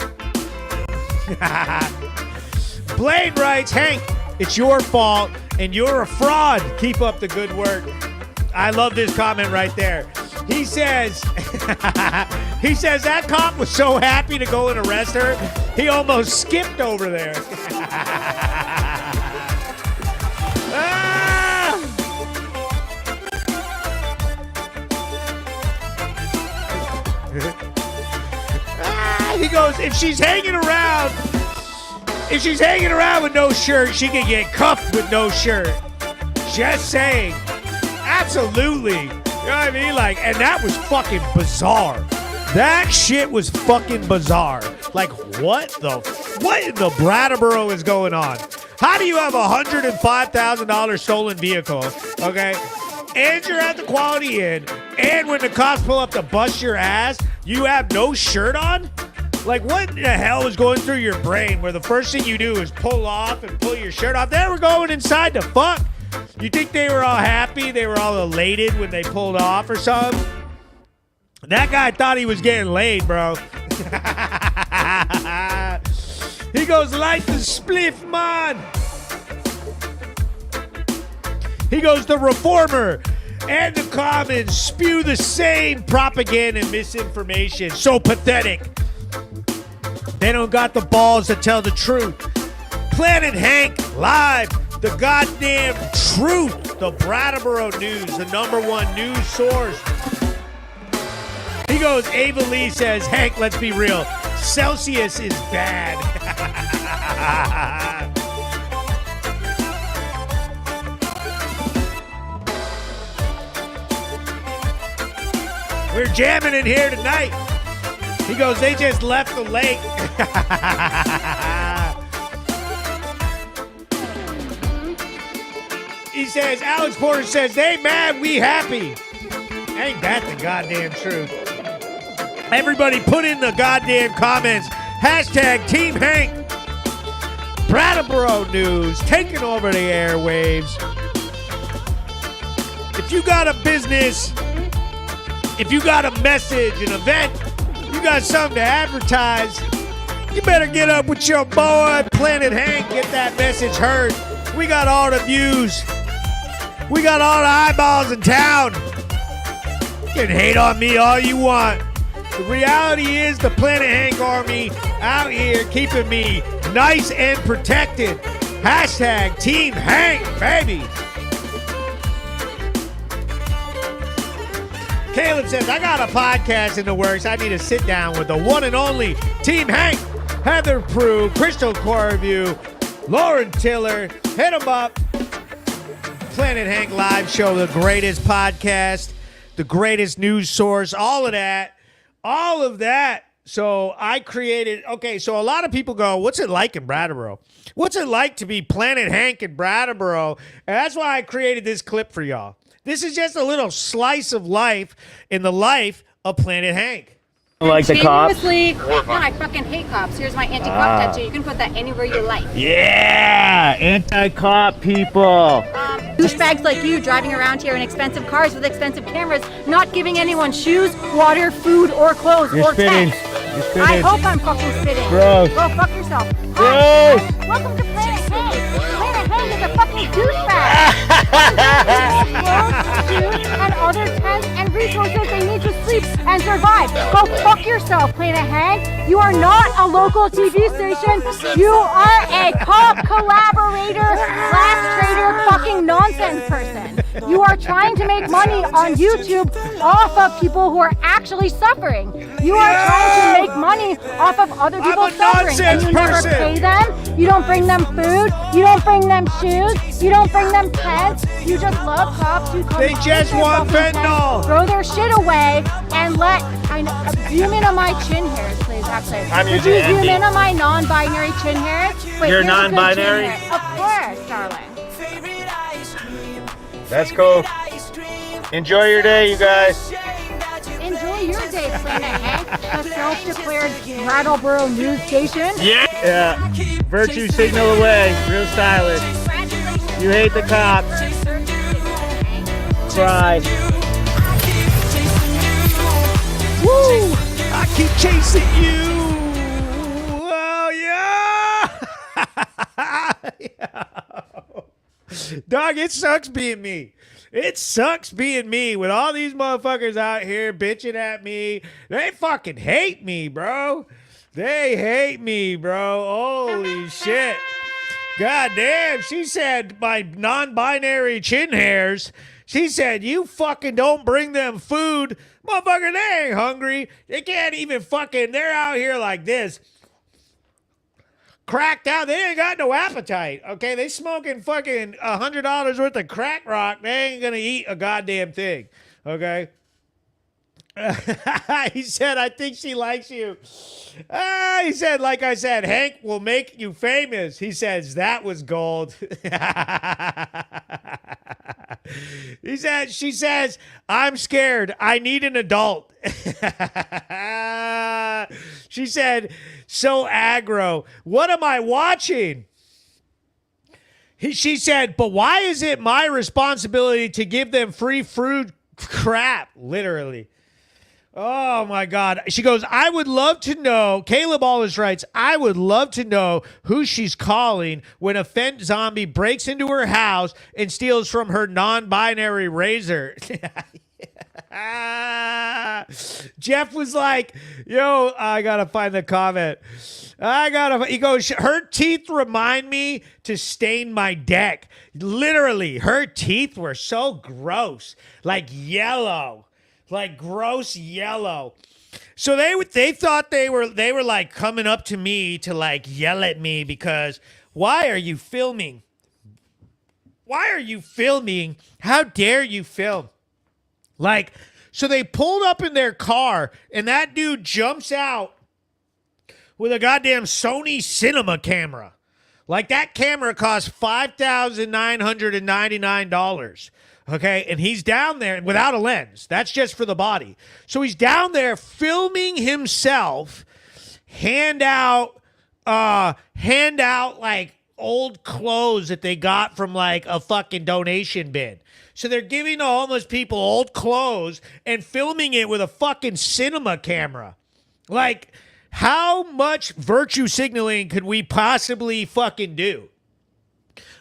Blaine writes, Hank, it's your fault and you're a fraud. Keep up the good work. I love this comment right there. He says, that cop was so happy to go and arrest her, he almost skipped over there. He goes, if she's hanging around with no shirt, she can get cuffed with no shirt. Just saying. Absolutely. You know what I mean? Like, and that was fucking bizarre. That shit was fucking bizarre. Like, what in the Brattleboro is going on? How do you have a $105,000 stolen vehicle, okay? And you're at the Quality Inn, and when the cops pull up to bust your ass, you have no shirt on? Like, what in the hell is going through your brain where the first thing you do is pull off and pull your shirt off? They were going inside to fuck. You think they were all happy? They were all elated when they pulled off or something? That guy thought he was getting laid, bro. He goes, light the spliff, man. He goes, the Reformer and the Commons spew the same propaganda and misinformation. So pathetic. They don't got the balls to tell the truth. Planet Hank live, the goddamn truth, the Brattleboro News, the #1 news source. He goes, Ava Lee says, Hank, let's be real, Celsius is bad. We're jamming in here tonight. He goes, they just left the lake. He says, Alex Porter says, they mad, we happy. Ain't that the goddamn truth? Everybody put in the goddamn comments. Hashtag Team Hank. Brattleboro News taking over the airwaves. If you got a business, if you got a message, an event, you got something to advertise, you better get up with your boy, Planet Hank, get that message heard. We got all the views. We got all the eyeballs in town. You can hate on me all you want. The reality is the Planet Hank Army out here keeping me nice and protected. Hashtag Team Hank, baby. Caleb says, I got a podcast in the works. I need to sit down with the one and only Team Hank. Heather Prue, Crystal Corview, Lauren Tiller. Hit them up. Planet Hank Live Show, the greatest podcast, the greatest news source, all of that. All of that. So I created, okay, so a lot of people go, what's it like in Brattleboro? What's it like to be Planet Hank in Brattleboro? And that's why I created this clip for y'all. This is just a little slice of life in the life of Planet Hank. Like the cops? No, I fucking hate cops. Here's my anti-cop tattoo. You can put that anywhere you like. Yeah, anti-cop people. Douchebags like you driving around here in expensive cars with expensive cameras, not giving anyone shoes, water, food, or clothes, You're or spitting. pets. You're spitting. I hope I'm fucking spitting. Gross. Go fuck yourself. Gross. Hi, welcome to Planet Hank. Planet Hank is a fucking douchebag. Clothes, shoes, and other tents and resources they need to sleep and survive. Go fuck yourself, Planet Hank. You are not a local TV station. You are a cop collaborator, class trader, fucking nonsense person. You are trying to make money on YouTube off of people who are actually suffering. You are trying to make money off of other people suffering, and you never pay them. You don't bring them food. You don't bring them shoes. You don't bring them tents. You just love cops who come They just want fentanyl. Throw their shit away and let zoom in on my chin hairs, please. Actually, would you zoom in on my non-binary chin hairs? Wait, You're here's a good non-binary? chin hair. Of course, darling. That's cool. Enjoy your day, you guys. Enjoy your day, Planet Hank, the self-declared Brattleboro News Station. Yeah. Virtue signal away. Real stylish. You hate the cops. Cry. Woo! I keep chasing you. Oh, yeah. Dog, it sucks being me. It sucks being me with all these motherfuckers out here bitching at me. They fucking hate me, bro. They hate me, bro. Holy shit. God damn. She said my non-binary chin hairs. She said, you fucking don't bring them food. Motherfucker, they ain't hungry. They can't even fucking, they're out here like this. Cracked out. They ain't got no appetite. Okay, they smoking fucking $100 worth of crack rock. They ain't gonna eat a goddamn thing. Okay. He said, I think she likes you. He said, like I said, Hank will make you famous. He says, that was gold. She says, I'm scared. I need an adult. She said, so aggro. What am I watching? She said, but why is it my responsibility to give them free fruit crap? Literally. Oh, my God. She goes, I would love to know, Caleb Allers writes, I would love to know who she's calling when a fent zombie breaks into her house and steals from her non-binary razor. Jeff was like, yo, I gotta find the comment. He goes, her teeth remind me to stain my deck. Literally, her teeth were so gross, like yellow, like gross yellow. So they thought they were like coming up to me to like yell at me because why are you filming? Why are you filming? How dare you film? Like, so they pulled up in their car and that dude jumps out with a goddamn Sony cinema camera. Like that camera cost $5,999. Okay, and he's down there without a lens. That's just for the body. So he's down there filming himself hand out like old clothes that they got from like a fucking donation bin. So they're giving the homeless people old clothes and filming it with a fucking cinema camera. Like, how much virtue signaling could we possibly fucking do?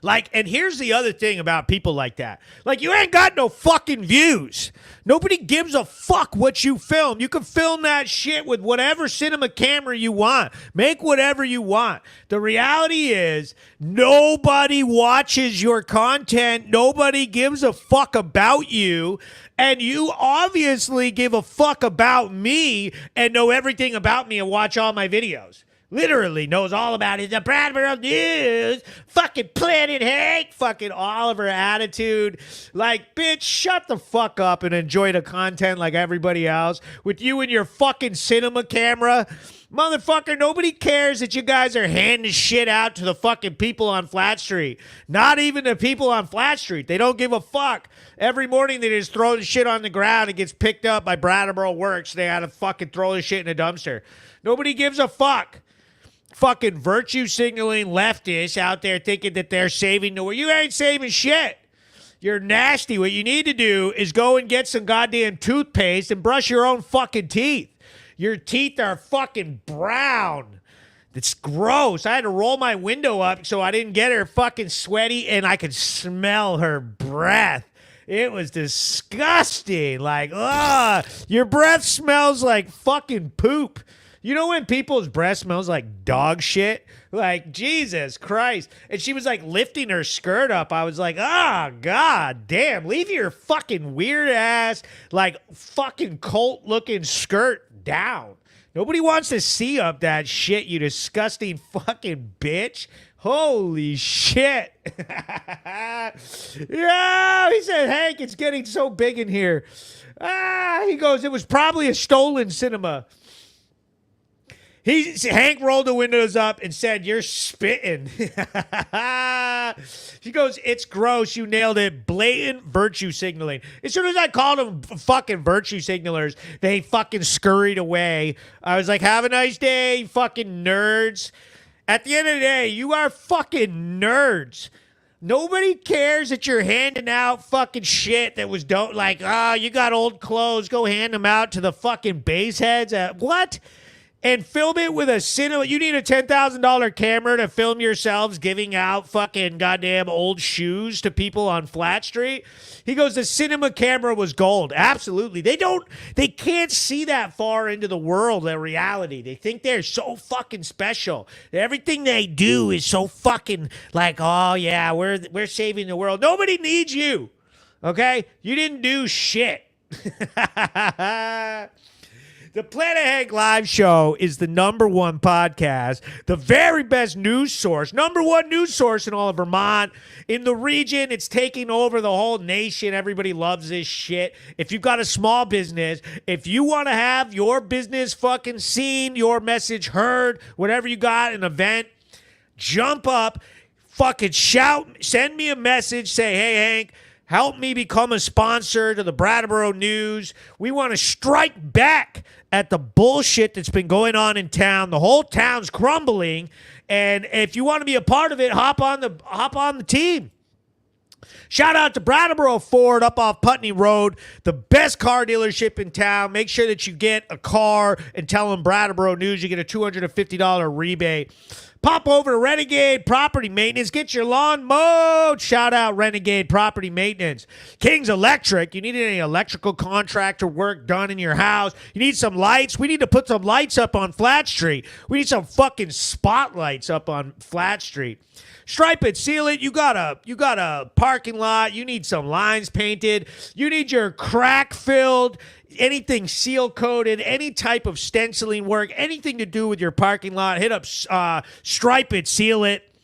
Like, and here's the other thing about people like that. Like, you ain't got no fucking views. Nobody gives a fuck what you film. You can film that shit with whatever cinema camera you want. Make whatever you want. The reality is, nobody watches your content. Nobody gives a fuck about you. And you obviously give a fuck about me and know everything about me and watch all my videos. Literally knows all about it. The Brattleboro News, fucking Planet Hank, fucking Oliver attitude. Like, bitch, shut the fuck up and enjoy the content like everybody else. With you and your fucking cinema camera. Motherfucker, nobody cares that you guys are handing shit out to the fucking people on Flat Street. Not even the people on Flat Street. They don't give a fuck. Every morning they just throw the shit on the ground. It gets picked up by Brattleboro Works. They gotta fucking throw the shit in a dumpster. Nobody gives a fuck. Fucking virtue signaling leftists out there thinking that they're saving the world. You ain't saving shit. You're nasty. What you need to do is go and get some goddamn toothpaste and brush your own fucking teeth. Your teeth are fucking brown. It's gross. I had to roll my window up so I didn't get her fucking sweaty and I could smell her breath. It was disgusting. Like, ugh. Your breath smells like fucking poop. You know when people's breath smells like dog shit? Like, Jesus Christ. And she was like lifting her skirt up. I was like, oh, God damn. Leave your fucking weird ass, like fucking cult looking skirt down. Nobody wants to see up that shit, you disgusting fucking bitch. Holy shit. Yeah, he said, Hank, it's getting so big in here. He goes, it was probably a stolen cinema. Hank rolled the windows up and said, you're spitting. He goes, it's gross. You nailed it. Blatant virtue signaling. As soon as I called them fucking virtue signalers, they fucking scurried away. I was like, have a nice day, you fucking nerds. At the end of the day, you are fucking nerds. Nobody cares that you're handing out fucking shit that was like, you got old clothes. Go hand them out to the fucking base heads. What? And film it with a cinema. You need a $10,000 camera to film yourselves giving out fucking goddamn old shoes to people on Flat Street. He goes, the cinema camera was gold. Absolutely. They can't see that far into the world of reality. They think they're so fucking special. Everything they do is so fucking like, oh yeah, we're saving the world. Nobody needs you. Okay? You didn't do shit. The Planet Hank Live Show is the #1 podcast, the very best news source, #1 news source in all of Vermont. In the region, it's taking over the whole nation. Everybody loves this shit. If you've got a small business, if you want to have your business fucking seen, your message heard, whatever you got, an event, jump up, fucking shout, send me a message, say, hey, Hank, help me become a sponsor to the Brattleboro News. We want to strike back at the bullshit that's been going on in town. The whole town's crumbling, and if you want to be a part of it, hop on the team. Shout out to Brattleboro Ford up off Putney Road, the best car dealership in town. Make sure that you get a car and tell them Brattleboro News. You get a $250 rebate. Pop over to Renegade Property Maintenance. Get your lawn mowed. Shout out Renegade Property Maintenance. King's Electric. You need any electrical contractor work done in your house? You need some lights? We need to put some lights up on Flat Street. We need some fucking spotlights up on Flat Street. Stripe it, seal it. You got a parking lot. You need some lines painted. You need your crack filled. Anything seal coated, any type of stenciling work, anything to do with your parking lot, hit up Stripe It, Seal It.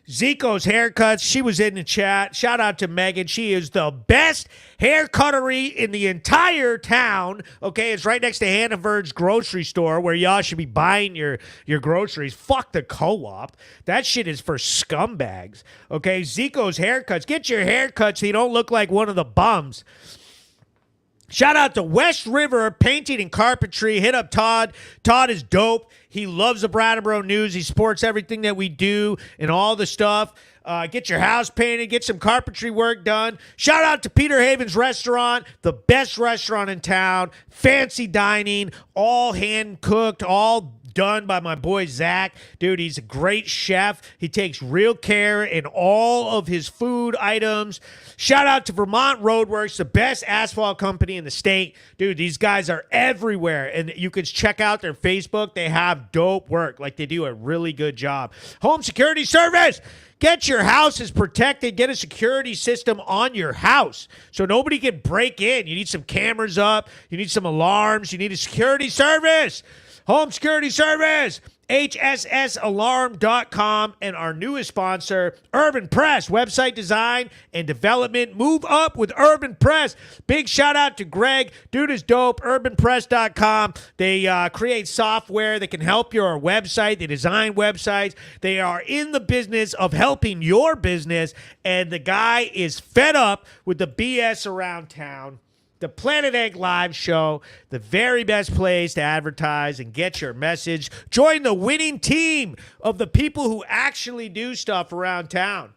Zico's Haircuts, she was in the chat. Shout out to Megan. She is the best hair cuttery in the entire town. Okay, it's right next to Hannaford's grocery store where y'all should be buying your groceries. Fuck the co-op. That shit is for scumbags. Okay, Zico's Haircuts. Get your haircuts so you don't look like one of the bums. Shout out to West River Painting and Carpentry. Hit up Todd. Todd is dope. He loves the Brattleboro News. He supports everything that we do and all the stuff. Get your house painted. Get some carpentry work done. Shout out to Peter Haven's Restaurant, the best restaurant in town. Fancy dining, all hand-cooked, all done by my boy Zach. Dude, he's a great chef. He takes real care in all of his food items. Shout out to Vermont Roadworks, the best asphalt company in the state. Dude, these guys are everywhere, and you can check out their Facebook. They have dope work. Like, they do a really good job. Home Security Service. Get your houses protected. Get a security system on your house so nobody can break in. You need some cameras up. You need some alarms. You need a security service. Home Security Service, HSSalarm.com, and our newest sponsor, Urban Press, website design and development. Move up with Urban Press. Big shout out to Greg. Dude is dope. UrbanPress.com. They create software that can help your website. They design websites. They are in the business of helping your business, and the guy is fed up with the BS around town. The Planet Egg Live Show, the very best place to advertise and get your message. Join the winning team of the people who actually do stuff around town.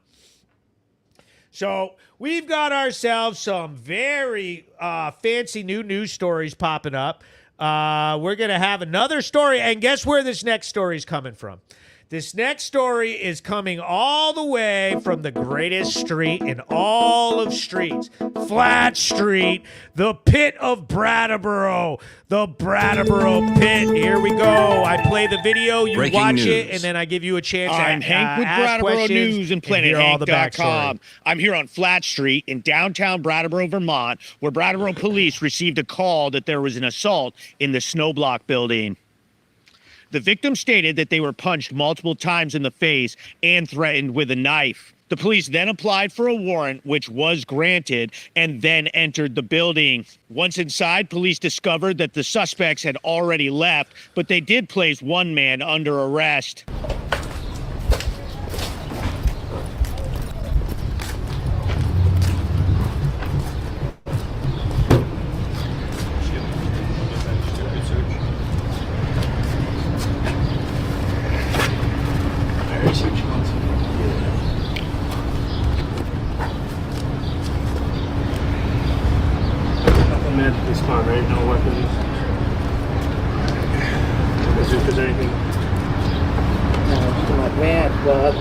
So we've got ourselves some very fancy new news stories popping up. We're going to have another story, and guess where this next story is coming from? This next story is coming all the way from the greatest street in all of streets, Flat Street, the pit of Brattleboro, the Brattleboro pit. Here we go. I play the video, you Breaking watch news. it, and then I give you a chance I'm to Hank with ask Brattleboro questions News and hear all the backstory. PlanetHank.com. I'm here on Flat Street in downtown Brattleboro, Vermont, where Brattleboro police received a call that there was an assault in the Snowblock building. The victim stated that they were punched multiple times in the face and threatened with a knife. The police then applied for a warrant, which was granted, and then entered the building. Once inside, police discovered that the suspects had already left, but they did place one man under arrest. This far, right? No weapons. Is there anything? No, just my pants, bud.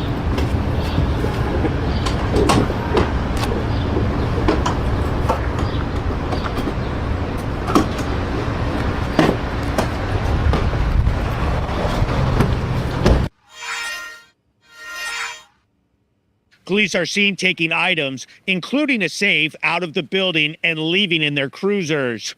Police are seen taking items, including a safe, out of the building and leaving in their cruisers.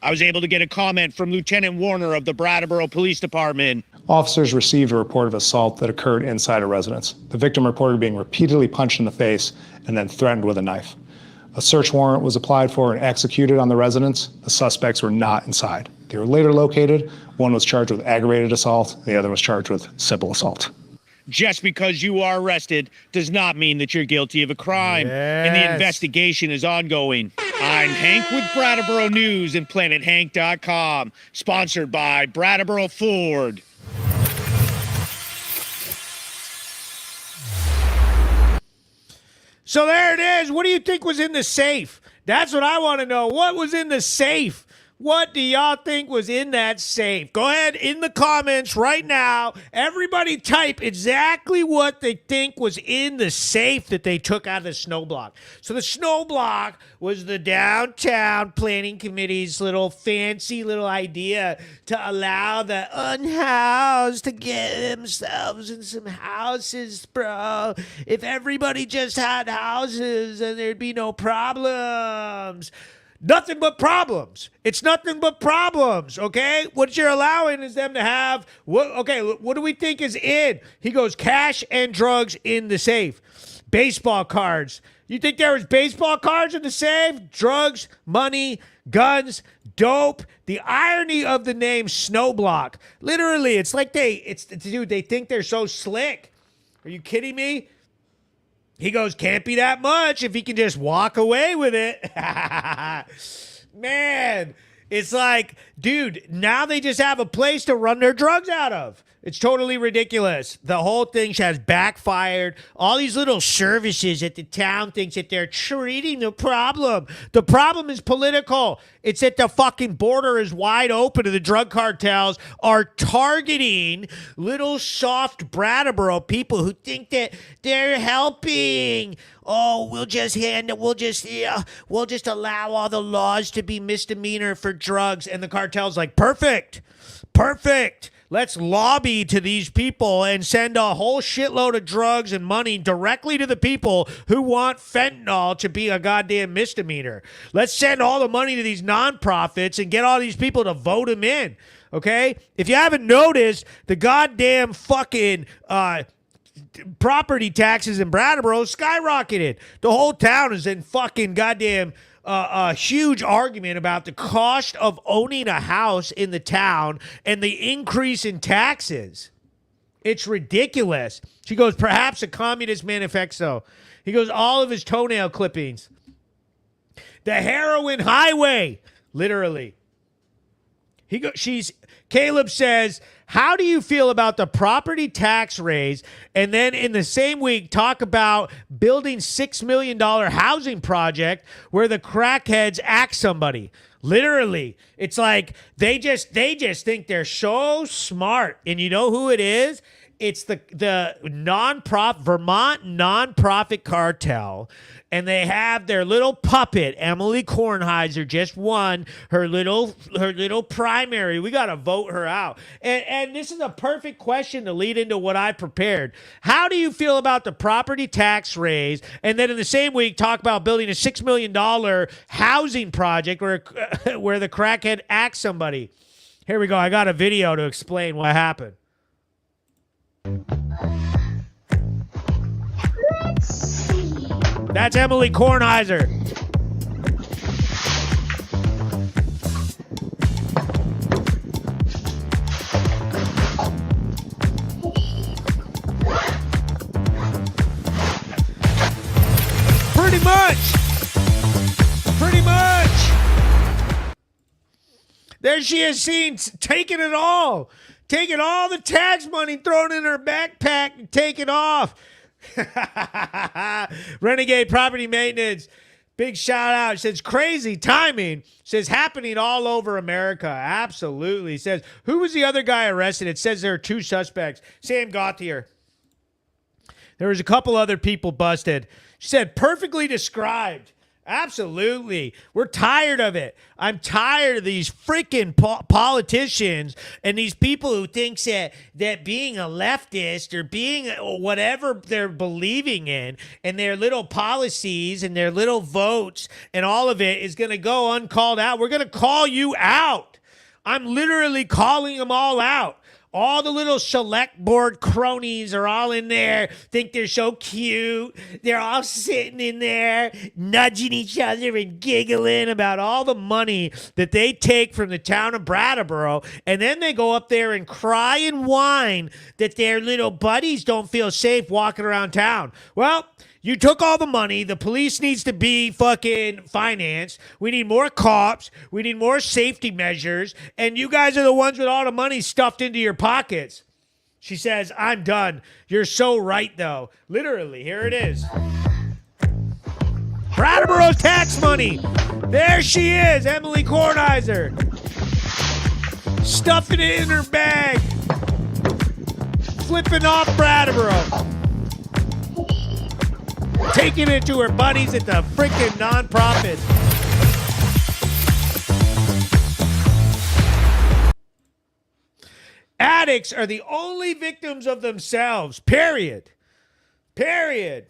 I was able to get a comment from Lieutenant Warner of the Brattleboro Police Department. Officers received a report of assault that occurred inside a residence. The victim reported being repeatedly punched in the face and then threatened with a knife. A search warrant was applied for and executed on the residence. The suspects were not inside. They were later located. One was charged with aggravated assault. The other was charged with simple assault. Just because you are arrested does not mean that you're guilty of a crime, and the investigation is ongoing. I'm Hank with Brattleboro News and PlanetHank.com, sponsored by Brattleboro Ford. So there it is. What do you think was in the safe? That's what I want to know. What was in the safe? What do y'all think was in that safe? Go ahead in the comments right now. Everybody type exactly what they think was in the safe that they took out of the snow block. So the snow block was the downtown planning committee's little fancy little idea to allow the unhoused to get themselves in some houses, bro. If everybody just had houses, then there'd be no problems. Nothing but problems. It's nothing but problems, okay? What you're allowing is them to have, what do we think is in? He goes, cash and drugs in the safe. Baseball cards. You think there was baseball cards in the safe? Drugs, money, guns, dope. The irony of the name Snowblock. Literally, it's like they think they're so slick. Are you kidding me? He goes, can't be that much if he can just walk away with it. Man, it's like, dude, now they just have a place to run their drugs out of. It's totally ridiculous. The whole thing has backfired. All these little services that the town thinks that they're treating the problem. The problem is political. It's that the fucking border is wide open and the drug cartels are targeting little soft Brattleboro people who think that they're helping. Oh, we'll just allow all the laws to be misdemeanor for drugs. And the cartel's like, perfect. Let's lobby to these people and send a whole shitload of drugs and money directly to the people who want fentanyl to be a goddamn misdemeanor. Let's send all the money to these nonprofits and get all these people to vote them in, okay? If you haven't noticed, the goddamn fucking property taxes in Brattleboro skyrocketed. The whole town is in fucking goddamn a huge argument about the cost of owning a house in the town and the increase in taxes. It's ridiculous. She goes, perhaps a communist manifesto. He goes, all of his toenail clippings. The heroin highway, literally. Caleb says, how do you feel about the property tax raise? And then in the same week, talk about building $6 million housing project where the crackheads axe somebody. Literally, it's like they just think they're so smart. And you know who it is? It's the Vermont nonprofit cartel. And they have their little puppet, Emily Kornheiser, just won her little primary. We got to vote her out. And this is a perfect question to lead into what I prepared. How do you feel about the property tax raise? And then in the same week, talk about building a $6 million housing project where the crackhead axed somebody. Here we go. I got a video to explain what happened. That's Emily Kornheiser. Pretty much. There she is seen taking it all. Taking all the tax money, throwing it in her backpack and taking off. Renegade Property Maintenance, big shout out. Says crazy timing. Says happening all over America. Absolutely. Says who was the other guy arrested? It says there are 2 suspects. Sam Gauthier. There was a couple other people busted. She said perfectly described. Absolutely. We're tired of it. I'm tired of these freaking politicians and these people who think that being a leftist or being whatever they're believing in and their little policies and their little votes and all of it is going to go uncalled out. We're going to call you out. I'm literally calling them all out. All the little select board cronies are all in there, think they're so cute. They're all sitting in there, nudging each other and giggling about all the money that they take from the town of Brattleboro. And then they go up there and cry and whine that their little buddies don't feel safe walking around town. Well, you took all the money. The police needs to be fucking financed. We need more cops. We need more safety measures. And you guys are the ones with all the money stuffed into your pockets. She says, I'm done. You're so right, though. Literally, here it is. Brattleboro's tax money. There she is, Emily Kornheiser. Stuffing it in her bag. Flipping off Brattleboro. Taking it to her buddies at the freaking nonprofit. Addicts are the only victims of themselves. Period. Period.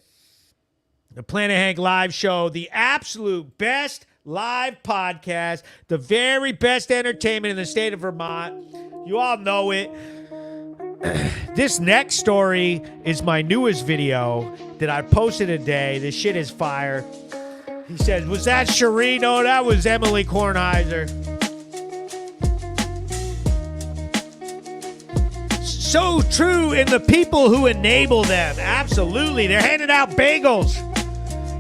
The Planet Hank live show, the absolute best live podcast, the very best entertainment in the state of Vermont. You all know it. This next story is my newest video that I posted today. This shit is fire. He says, was that Cherie? No, that was Emily Kornheiser. So true, and the people who enable them. Absolutely. They're handing out bagels.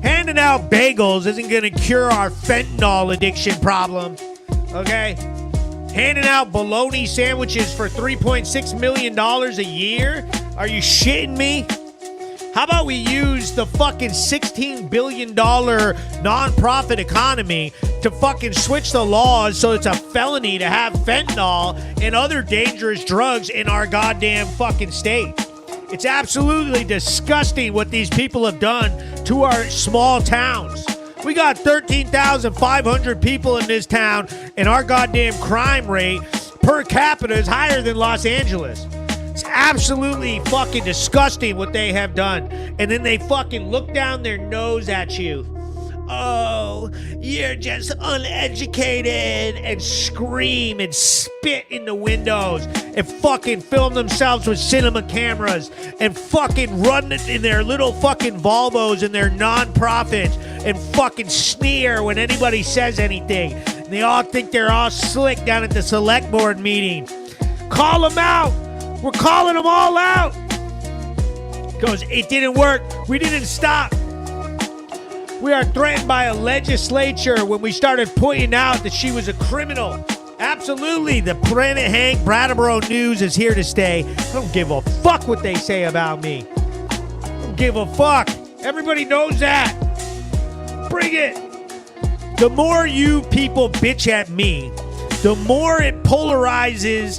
Handing out bagels isn't going to cure our fentanyl addiction problem. Okay? Handing out bologna sandwiches for $3.6 million a year? Are you shitting me? How about we use the fucking $16 billion nonprofit economy to fucking switch the laws so it's a felony to have fentanyl and other dangerous drugs in our goddamn fucking state? It's absolutely disgusting what these people have done to our small towns. We got 13,500 people in this town, and our goddamn crime rate per capita is higher than Los Angeles. It's absolutely fucking disgusting what they have done. And then they fucking look down their nose at you. Oh, you're just uneducated, and scream and spit in the windows and fucking film themselves with cinema cameras and fucking run in their little fucking Volvos and their nonprofits and fucking sneer when anybody says anything. And they all think they're all slick down at the select board meeting. Call them out. We're calling them all out. Because it didn't work. We didn't stop. We are threatened by a legislature when we started pointing out that she was a criminal. Absolutely, the Planet Hank Brattleboro News is here to stay. I don't give a fuck what they say about me. I don't give a fuck. Everybody knows that. Bring it. The more you people bitch at me, the more it polarizes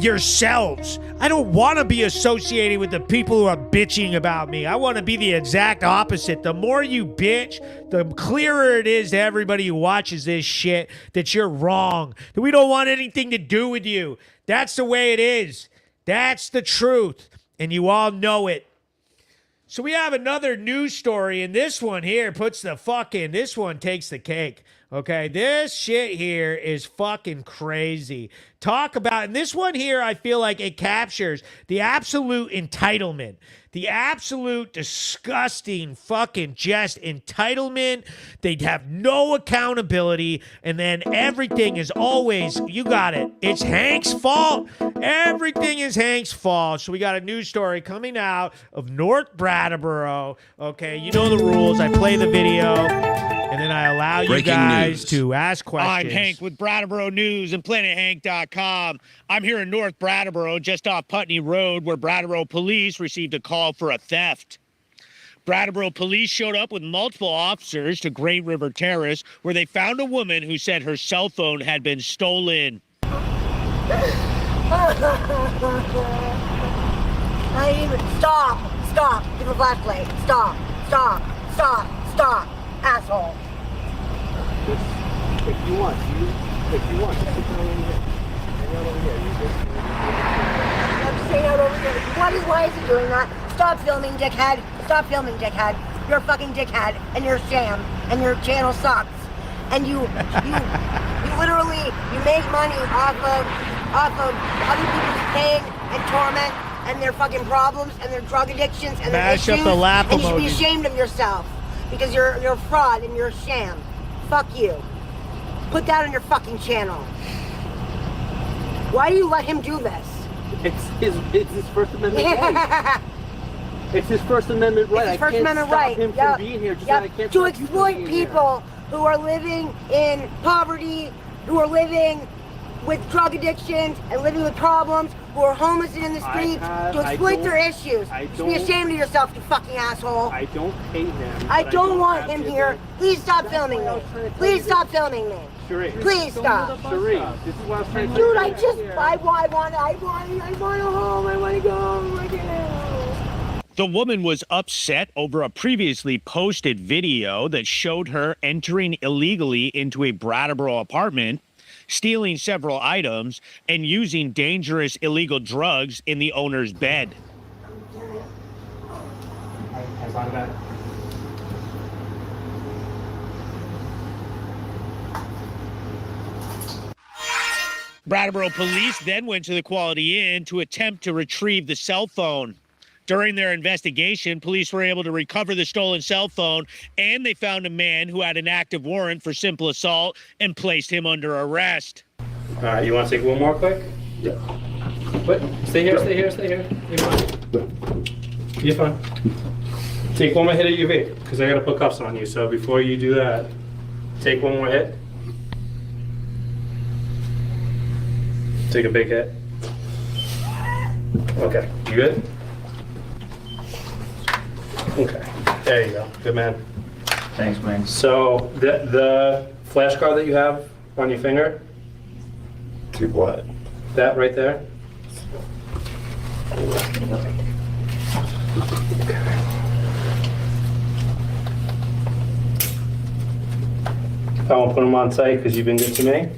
yourselves. I don't want to be associated with the people who are bitching about me. I want to be the exact opposite. The more you bitch, the clearer it is to everybody who watches this shit that you're wrong, that we don't want anything to do with you. That's the way it is. That's the truth. And you all know it. So we have another news story, and this one here this one takes the cake. Okay, this shit here is fucking crazy. Talk about, and this one here, I feel like it captures the absolute entitlement, the absolute disgusting fucking just entitlement. They'd have no accountability, and then everything is always, you got it, it's Hank's fault. Everything is Hank's fault. So we got a news story coming out of North Brattleboro. Okay, you know the rules. I play the video, and then I allow you guys to ask questions. I'm Hank with Brattleboro News and PlanetHank.com. I'm here in North Brattleboro, just off Putney Road, where Brattleboro police received a call for a theft. Brattleboro police showed up with multiple officers to Great River Terrace, where they found a woman who said her cell phone had been stolen. Stop. Give a flashlight. Stop, asshole. If you want, sit down over here. Hang out over here. I'm just hanging out over here. Why is he doing that? Stop filming, dickhead. You're a fucking dickhead, and you're a sham, and your channel sucks. And you literally, you make money off of off of other people's pain and torment and their fucking problems and their drug addictions and their Mash up issues. the laugh and you should be emojis. ashamed of yourself because you're a fraud and you're a sham. Fuck you. Put that on your fucking channel. Why do you let him do this? It's his First Amendment right. It's his First Amendment right. It's his First Amendment stop right. him from being here, just like I can't to stop you from exploit being here. people who are living in poverty, who are living with drug addictions and living with problems, who are homeless and in the streets, to exploit their issues. You should be ashamed of yourself, you fucking asshole. I don't hate him. I don't want him here. Please stop filming me. Please stop filming me. Please stop. Sheree, this is what I was trying to Dude, I want a home. I want to go. I can't. The woman was upset over a previously posted video that showed her entering illegally into a Brattleboro apartment, stealing several items, and using dangerous illegal drugs in the owner's bed. I thought about it. Brattleboro police then went to the Quality Inn to attempt to retrieve the cell phone. During their investigation, police were able to recover the stolen cell phone, and they found a man who had an active warrant for simple assault and placed him under arrest. All right, you want to take one more quick? Yeah. Wait, stay here, stay here, stay here. You're fine. You're fine. Take one more hit at your vape, because I got to put cuffs on you. So before you do that, take one more hit. Take a big hit. Okay, you good? Okay, there you go. Good man. Thanks, man. So the flashcard that you have on your finger, To what? that right there. I won't put them on site because you've been good to me.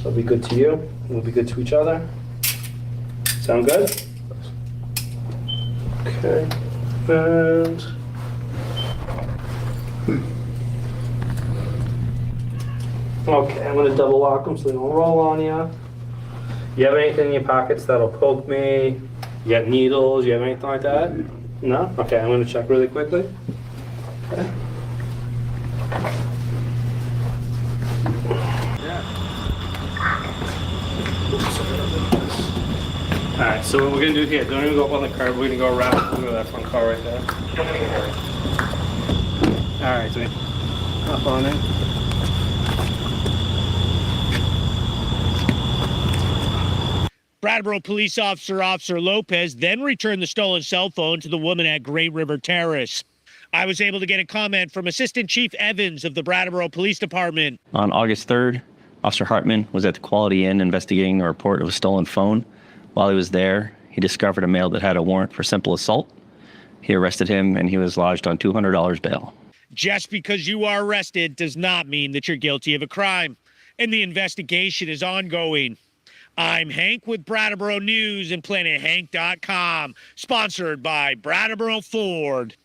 I'll be good to you. We'll be good to each other. Sound good? Okay. And okay, I'm gonna double lock them so they don't roll on you. You have anything in your pockets that'll poke me? You got needles? You have anything like that? No? Okay, I'm gonna check really quickly. Okay. Alright, so what we're gonna do here, don't even go up on the curb, we're gonna go around. Look at that front car right there. Alright, so hop on in. Brattleboro police officer Lopez then returned the stolen cell phone to the woman at Great River Terrace. I was able to get a comment from Assistant Chief Evans of the Brattleboro Police Department. On August 3rd, Officer Hartman was at the Quality Inn investigating the report of a stolen phone. While he was there, he discovered a male that had a warrant for simple assault. He arrested him and he was lodged on $200 bail. Just because you are arrested does not mean that you're guilty of a crime, and the investigation is ongoing. I'm Hank with Brattleboro News and PlanetHank.com, sponsored by Brattleboro Ford.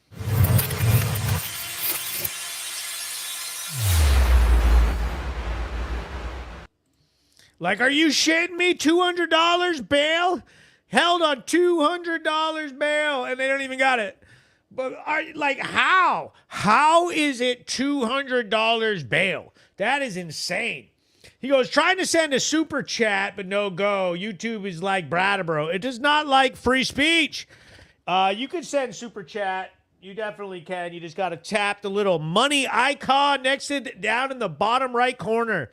Like, are you shitting me? $200 bail? Held on $200 bail, and they don't even got it. But how? How is it $200 bail? That is insane. He goes, trying to send a super chat, but no go. YouTube is like Brattleboro. It does not like free speech. You can send super chat. You definitely can. You just got to tap the little money icon next to down in the bottom right corner.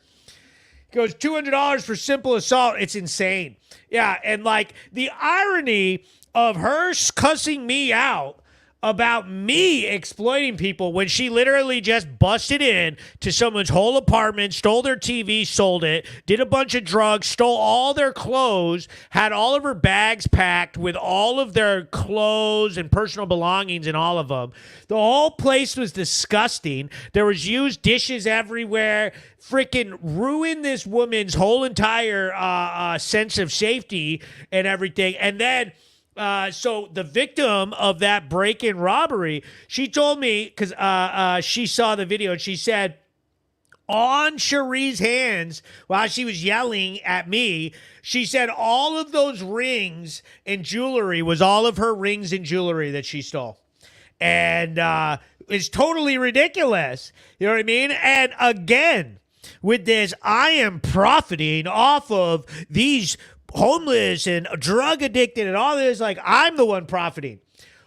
He goes, $200 for simple assault. It's insane. Yeah, and like the irony of her cussing me out about me exploiting people when she literally just busted in to someone's whole apartment, stole their TV, sold it, did a bunch of drugs, stole all their clothes, had all of her bags packed with all of their clothes and personal belongings in all of them. The whole place was disgusting. There was used dishes everywhere. Freaking ruined this woman's whole entire sense of safety and everything. And then so the victim of that break-in robbery, she told me, because she saw the video, and she said, on Cherie's hands while she was yelling at me. She said all of those rings and jewelry was all of her rings and jewelry that she stole. And it's totally ridiculous. You know what I mean? And again, with this, I am profiting off of these homeless and drug addicted and all this. Like, I'm the one profiting.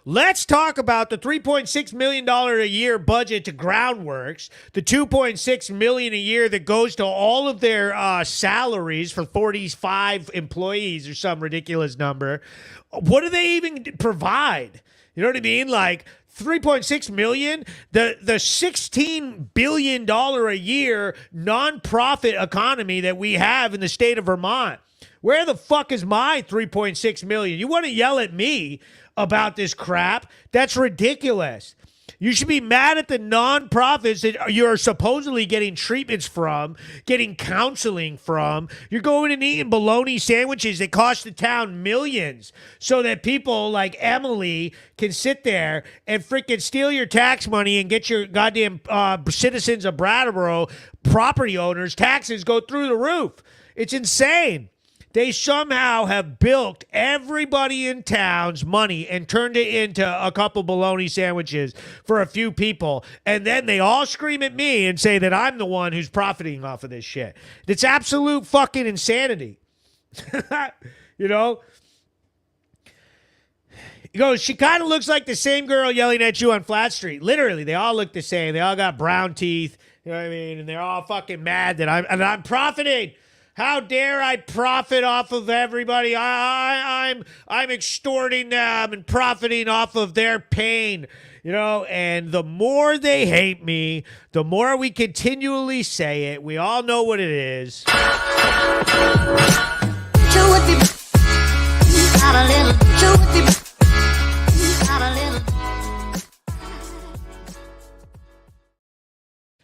Let's talk about the $3.6 million a year budget to Groundworks, the $2.6 million a year that goes to all of their salaries for 45 employees or some ridiculous number. What do they even provide? You know what I mean? Like $3.6 million, the $16 billion a year nonprofit economy that we have in the state of Vermont. Where the fuck is my $3.6 million? You want to yell at me about this crap? That's ridiculous. You should be mad at the nonprofits that you're supposedly getting treatments from, getting counseling from. You're going and eating bologna sandwiches that cost the town millions so that people like Emily can sit there and freaking steal your tax money and get your goddamn citizens of Brattleboro, property owners, taxes go through the roof. It's insane. They somehow have bilked everybody in town's money and turned it into a couple bologna sandwiches for a few people. And then they all scream at me and say that I'm the one who's profiting off of this shit. It's absolute fucking insanity. You know? He goes, she kind of looks like the same girl yelling at you on Flat Street. Literally, they all look the same. They all got brown teeth. You know what I mean? And they're all fucking mad that I'm profiting. How dare I profit off of everybody? I'm extorting them and profiting off of their pain, you know. And the more they hate me, the more we continually say it. We all know what it is.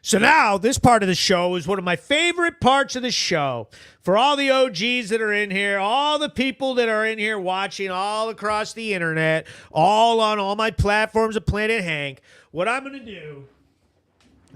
So now, this part of the show is one of my favorite parts of the show. For all the OGs that are in here, all the people that are in here watching all across the internet, all on all my platforms of Planet Hank, what I'm going to do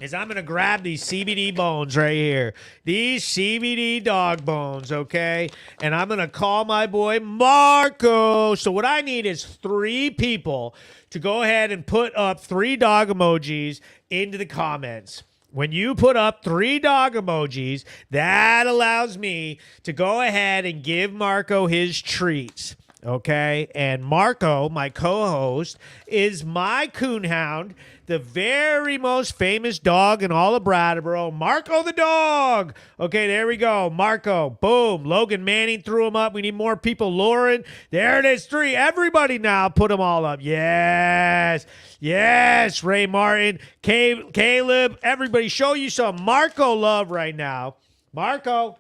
is I'm going to grab these CBD bones right here. These CBD dog bones, okay? And I'm going to call my boy Marco. So what I need is 3 people to go ahead and put up 3 dog emojis into the comments. When you put up 3 dog emojis, that allows me to go ahead and give Marco his treats, okay? And Marco, my co-host, is my coonhound, the very most famous dog in all of Brattleboro, Marco the dog. Okay, there we go. Marco, boom. Logan Manning threw him up. We need more people. Lauren, there it is. 3. Everybody now put them all up. Yes. Yes, Ray Martin, Caleb, everybody show you some Marco love right now. Marco.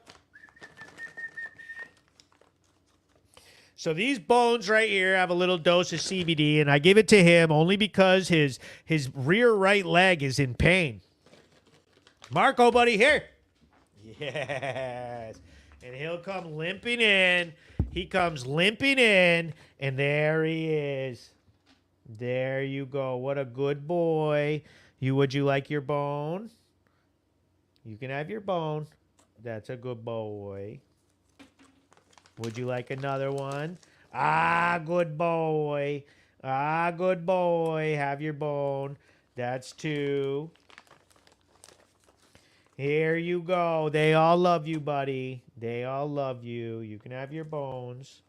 So these bones right here have a little dose of CBD, and I give it to him only because his rear right leg is in pain. Marco, buddy, here. Yes. And he'll come limping in. He comes limping in, and there he is. There you go. What a good boy. Would you like your bone? You can have your bone. That's a good boy. Would you like another one? Ah, good boy. Ah, good boy. Have your bone. That's 2. Here you go. They all love you, buddy. They all love you. You can have your bones.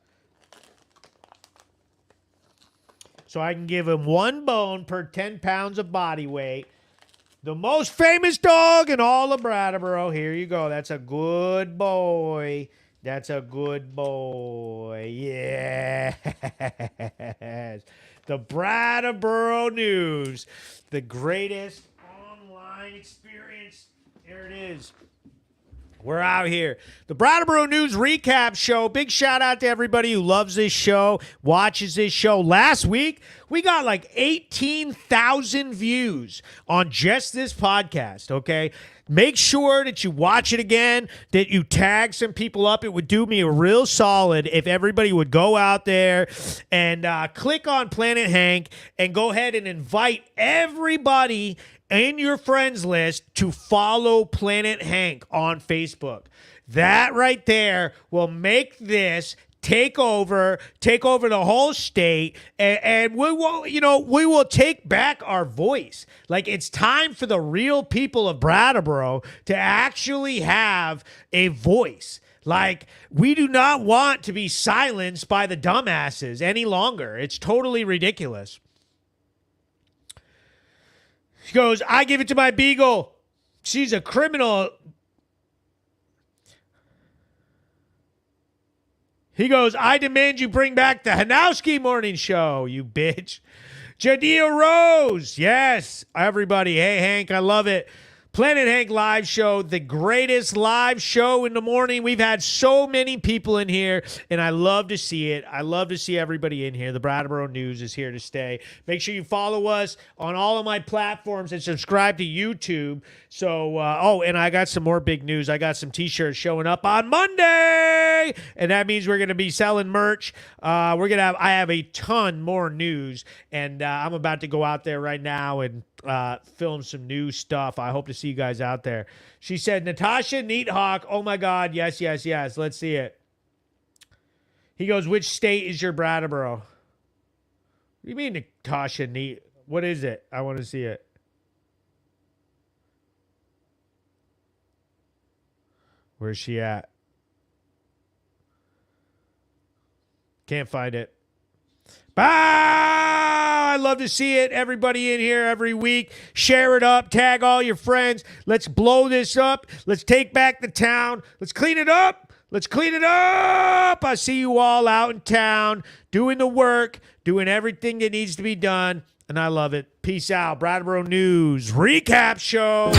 So I can give him 1 bone per 10 pounds of body weight. The most famous dog in all of Brattleboro. Here you go. That's a good boy. That's a good boy. Yes. The Brattleboro News. The greatest online experience. There it is. We're out here. The Brattleboro News Recap Show. Big shout out to everybody who loves this show, watches this show. Last week, we got like 18,000 views on just this podcast, okay? Make sure that you watch it again, that you tag some people up. It would do me a real solid if everybody would go out there and click on Planet Hank and go ahead and invite everybody in your friends list to follow Planet Hank on Facebook. That right there will make this take over the whole state, and we will take back our voice. Like, it's time for the real people of Brattleboro to actually have a voice. Like, we do not want to be silenced by the dumbasses any longer. It's totally ridiculous. She goes, I give it to my beagle. She's a criminal. He goes, I demand you bring back the Hanowski Morning Show, you bitch. Jadiel Rose. Yes, everybody. Hey, Hank, I love it. Planet Hank live show, the greatest live show in the morning. We've had so many people in here, and I love to see it. I love to see everybody in here. The Brattleboro News is here to stay. Make sure you follow us on all of my platforms and subscribe to YouTube. So, and I got some more big news. I got some T-shirts showing up on Monday, and that means we're going to be selling merch. I have a ton more news, and I'm about to go out there right now and film some new stuff. I hope to see you guys out there. She said, Natasha Neathawk. Oh my God. Yes, yes, yes. Let's see it. He goes, which state is your Brattleboro? What do you mean, Natasha Neat? What is it? I want to see it. Where's she at? Can't find it. I love to see it. Everybody in here every week. Share it up. Tag all your friends. Let's blow this up. Let's take back the town. Let's clean it up. Let's clean it up. I see you all out in town doing the work, doing everything that needs to be done, and I love it. Peace out. Brattleboro News Recap Show.